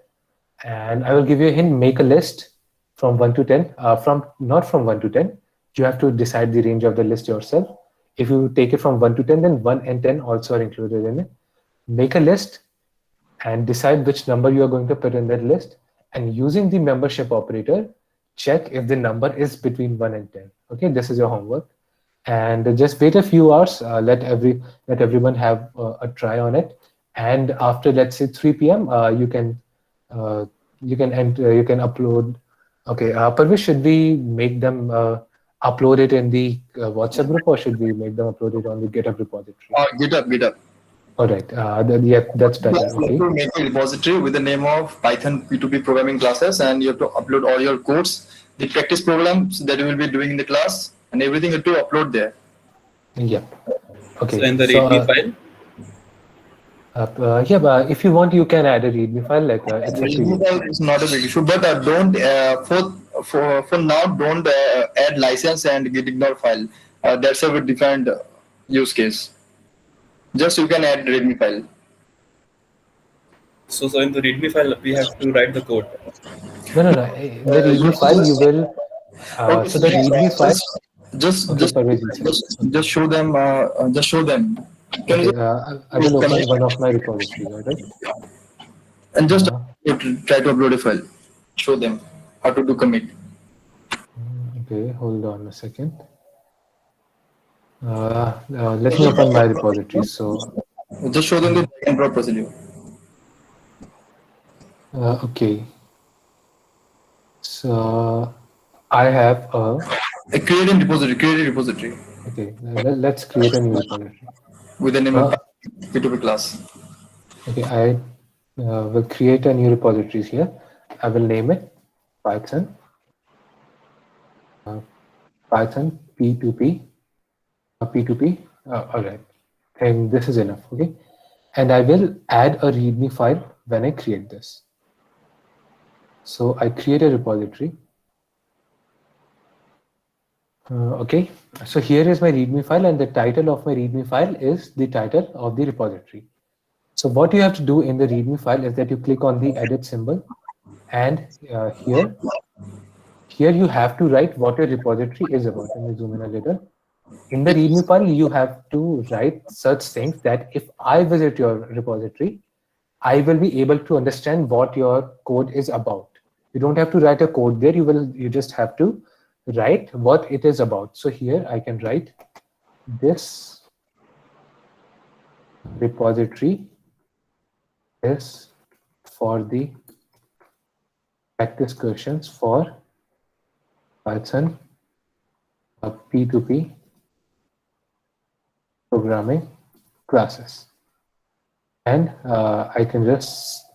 and I will give you a hint. Make a list from 1 to 10. Not from 1 to 10. You have to decide the range of the list yourself. If you take it from 1 to 10, then 1 and 10 also are included in it. Make a list and decide which number you are going to put in that list. And using the membership operator, check if the number is between 1 and 10. Okay, this is your homework. And just wait a few hours. Let everyone have a try on it. And after, let's say 3 p.m., you can upload. Okay, Parvish, should we make them upload it in the WhatsApp group, or should we make them upload it on the GitHub repository? GitHub. All right, yeah, that's better. You have to make a repository with the name of Python P2P programming classes, and you have to upload all your codes, the practice programs that you will be doing in the class, and everything you have to upload there. Yeah. Okay. So in the README file? Yeah, but if you want, you can add a README file. Like it's README file is not a big issue, but don't for now don't add license and gitignore file. That's a different use case. Just you can add README file. So in the README file, we have to write the code. No. The README file you will. Okay, so the README file. Just show them. Just show them. Okay, I will open one of my repositories, right? And just try to upload a file. Show them how to do commit. Okay, hold on a second. Let me open my repository. So just show them the drag and drop procedure. Okay. So I have create a repository. Okay, let's create a new repository with the name of P2P class. Okay, I will create a new repository here. I will name it Python, Python P2P, P2P. All right, and this is enough. Okay, and I will add a README file when I create this. So I create a repository. Okay, so here is my README file, and the title of my README file is the title of the repository. So what you have to do in the README file is that you click on the edit symbol, and here you have to write what your repository is about. Let me zoom in a little. In the README file, you have to write such things that if I visit your repository, I will be able to understand what your code is about. You don't have to write a code there. You just have to write what it is about. So here I can write this repository is for the practice questions for Python P2P programming classes, and I can just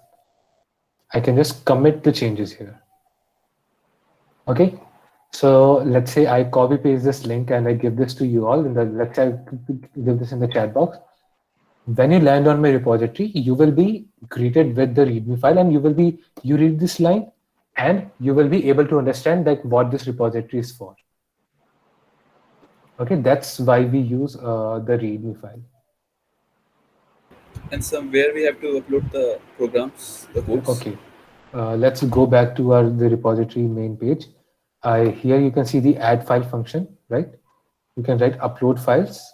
commit the changes here. Okay, so let's say I copy paste this link and I give this to you all in the, let's say I give this in the chat box. When you land on my repository, you will be greeted with the README file, and you read this line and you will be able to understand like what this repository is for. Okay, that's why we use the README file. And somewhere we have to upload the programs, the codes. Okay, let's go back to the repository main page. Here you can see the add file function, right? You can write upload files,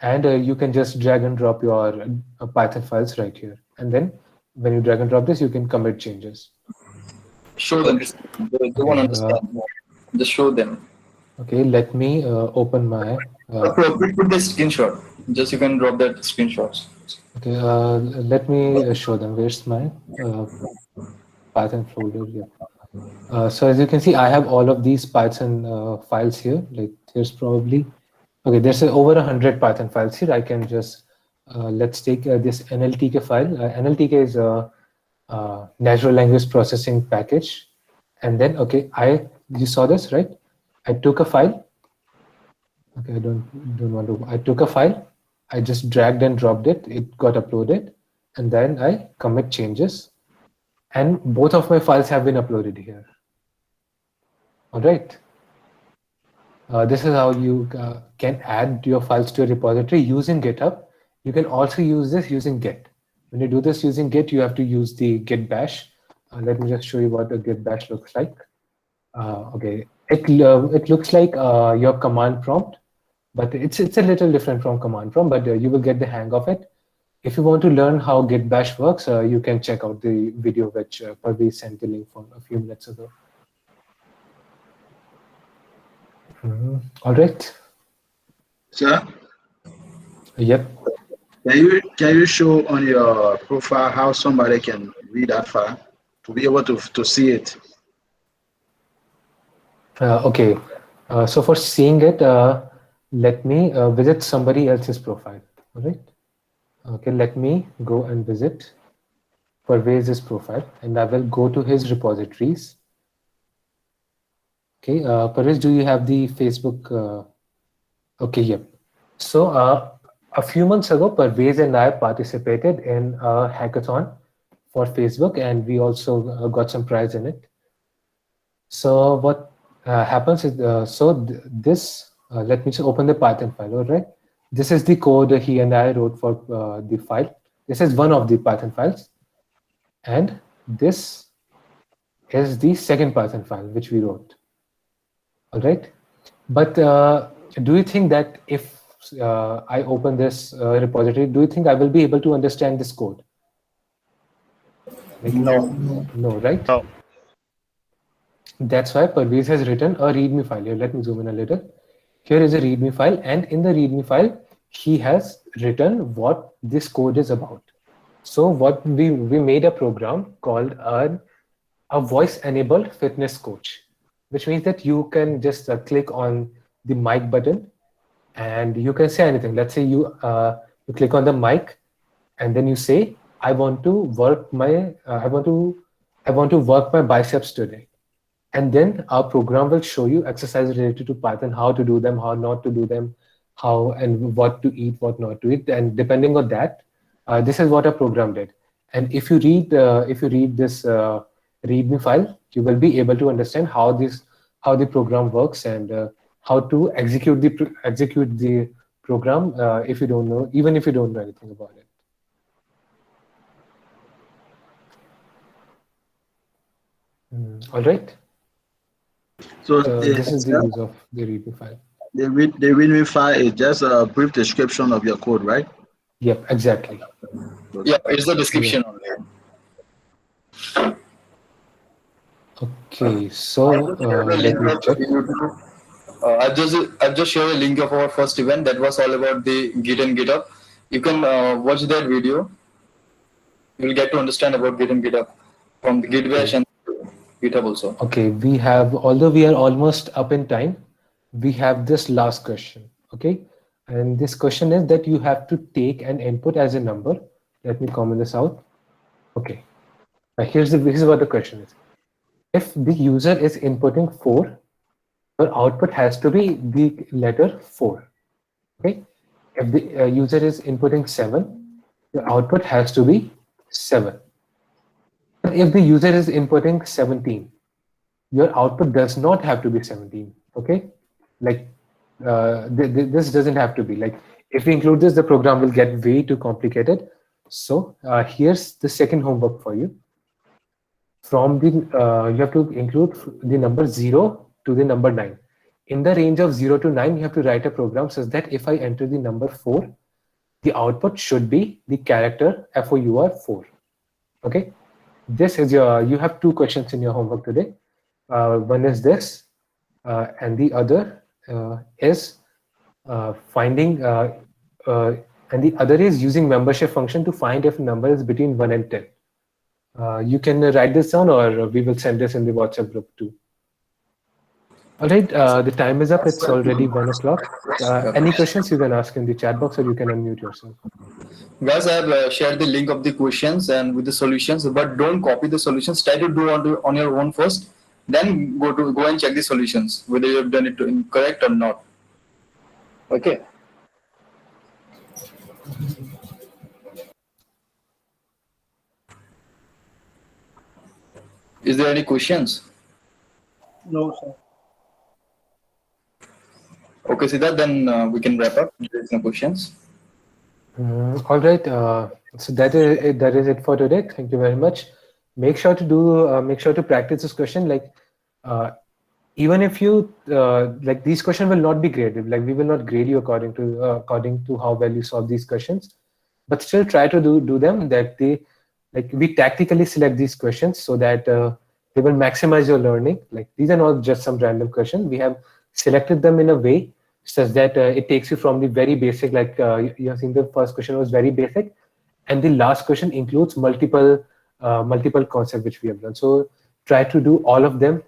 and you can just drag and drop your Python files right here. And then when you drag and drop this, you can commit changes. Show them. They won't understand. Just show them. Okay, let me open my. Put the screenshot. Just you can drop that screenshots. Okay, let me show them. Where's my Python folder here? So as you can see, I have all of these Python files here. Like there's probably, okay, there's over 100 Python files here. I can just, let's take this NLTK file. NLTK is a natural language processing package. And then, okay, you saw this, right? I took a file. Okay, I don't want to, I took a file. I just dragged and dropped it. It got uploaded. And then I commit changes. And both of my files have been uploaded here. All right. This is how you can add your files to a repository using GitHub. You can also use this using Git. When you do this using Git, you have to use the Git bash. Let me just show you what the Git bash looks like. Okay, it looks like your command prompt, but it's a little different from command prompt, but you will get the hang of it. If you want to learn how Git bash works, you can check out the video which Parveez sent the link from a few minutes ago. All right. Sir? Yep. Can you show on your profile how somebody can read that file to be able to see it? Okay. So for seeing it, let me visit somebody else's profile. All right. Okay, let me go and visit Parvez's profile, and I will go to his repositories. Okay, Parvez, do you have the Facebook? Okay, yep. So a few months ago, Parvez and I participated in a hackathon for Facebook, and we also got some prize in it. So what happens is, let me just open the Python file, all right? This is the code he and I wrote for the file. This is one of the Python files. And this is the second Python file which we wrote. All right. But do you think that if I open this repository, do you think I will be able to understand this code? Like, no, right? No. That's why Parvez has written a README file here. Let me zoom in a little. Here is a README file, and in the README file, he has written what this code is about. So what we made a program called a voice-enabled fitness coach, which means that you can just click on the mic button and you can say anything. Let's say you click on the mic and then you say, I want to work my I want to work my biceps today. And then our program will show you exercises related to Python, how to do them, how not to do them, how and what to eat, what not to eat. And depending on that, this is what our program did. And if you read this README file, you will be able to understand how the program works and how to execute the program if you don't know, even if you don't know anything about it. All right. So This is the use of the README file. the README file is just a brief description of your code, right? Yep, exactly. Yeah, it's the description only. Okay, so let me check. I've just shared a link of our first event that was all about the Git and GitHub. You can watch that video. You will get to understand about Git and GitHub from the Git bash and GitHub also. Okay, we have, although we are almost up in time, we have this last question. Okay, and this question is that you have to take an input as a number. Let me comment this out. Okay, here's what the question is. If the user is inputting 4, your output has to be the letter 4. Okay, if the user is inputting 7, your output has to be 7. But if the user is inputting 17, your output does not have to be 17. Okay, like this doesn't have to be. Like if we include this, the program will get way too complicated. So here's the second homework for you. From the you have to include the number 0 to the number 9. In the range of 0 to 9, you have to write a program such that if I enter the number 4, the output should be the character FOUR4. Okay, this is you have 2 questions in your homework today. One is this, and the other is finding, and the other is using membership function to find if a number is between 1 and 10. You can write this down, or we will send this in the WhatsApp group too. All right, the time is up. It's already 1 o'clock. Any questions you can ask in the chat box, or you can unmute yourself. Guys, I have shared the link of the questions and with the solutions, but don't copy the solutions. Try to do on your own first, then go and check the solutions whether you have done it correct or not. Okay. Is there any questions? No, sir. Okay, Siddharth, then we can wrap up. There is no questions. All right. So that is it for today. Thank you very much. Make sure to practice this question. Like even if you like, these questions will not be graded. Like we will not grade you according to how well you solve these questions, but still try to do them. That we tactically select these questions so that they will maximize your learning. Like these are not just some random questions. We have selected them in a way such that it takes you from the very basic, like you have seen the first question was very basic, and the last question includes multiple concepts which we have done. So try to do all of them.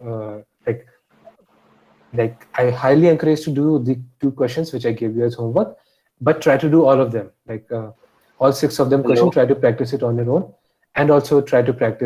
Like I highly encourage to do the 2 questions which I gave you as homework, but try to do all of them, like all 6 of them questions. Try to practice it on your own, and also try to practice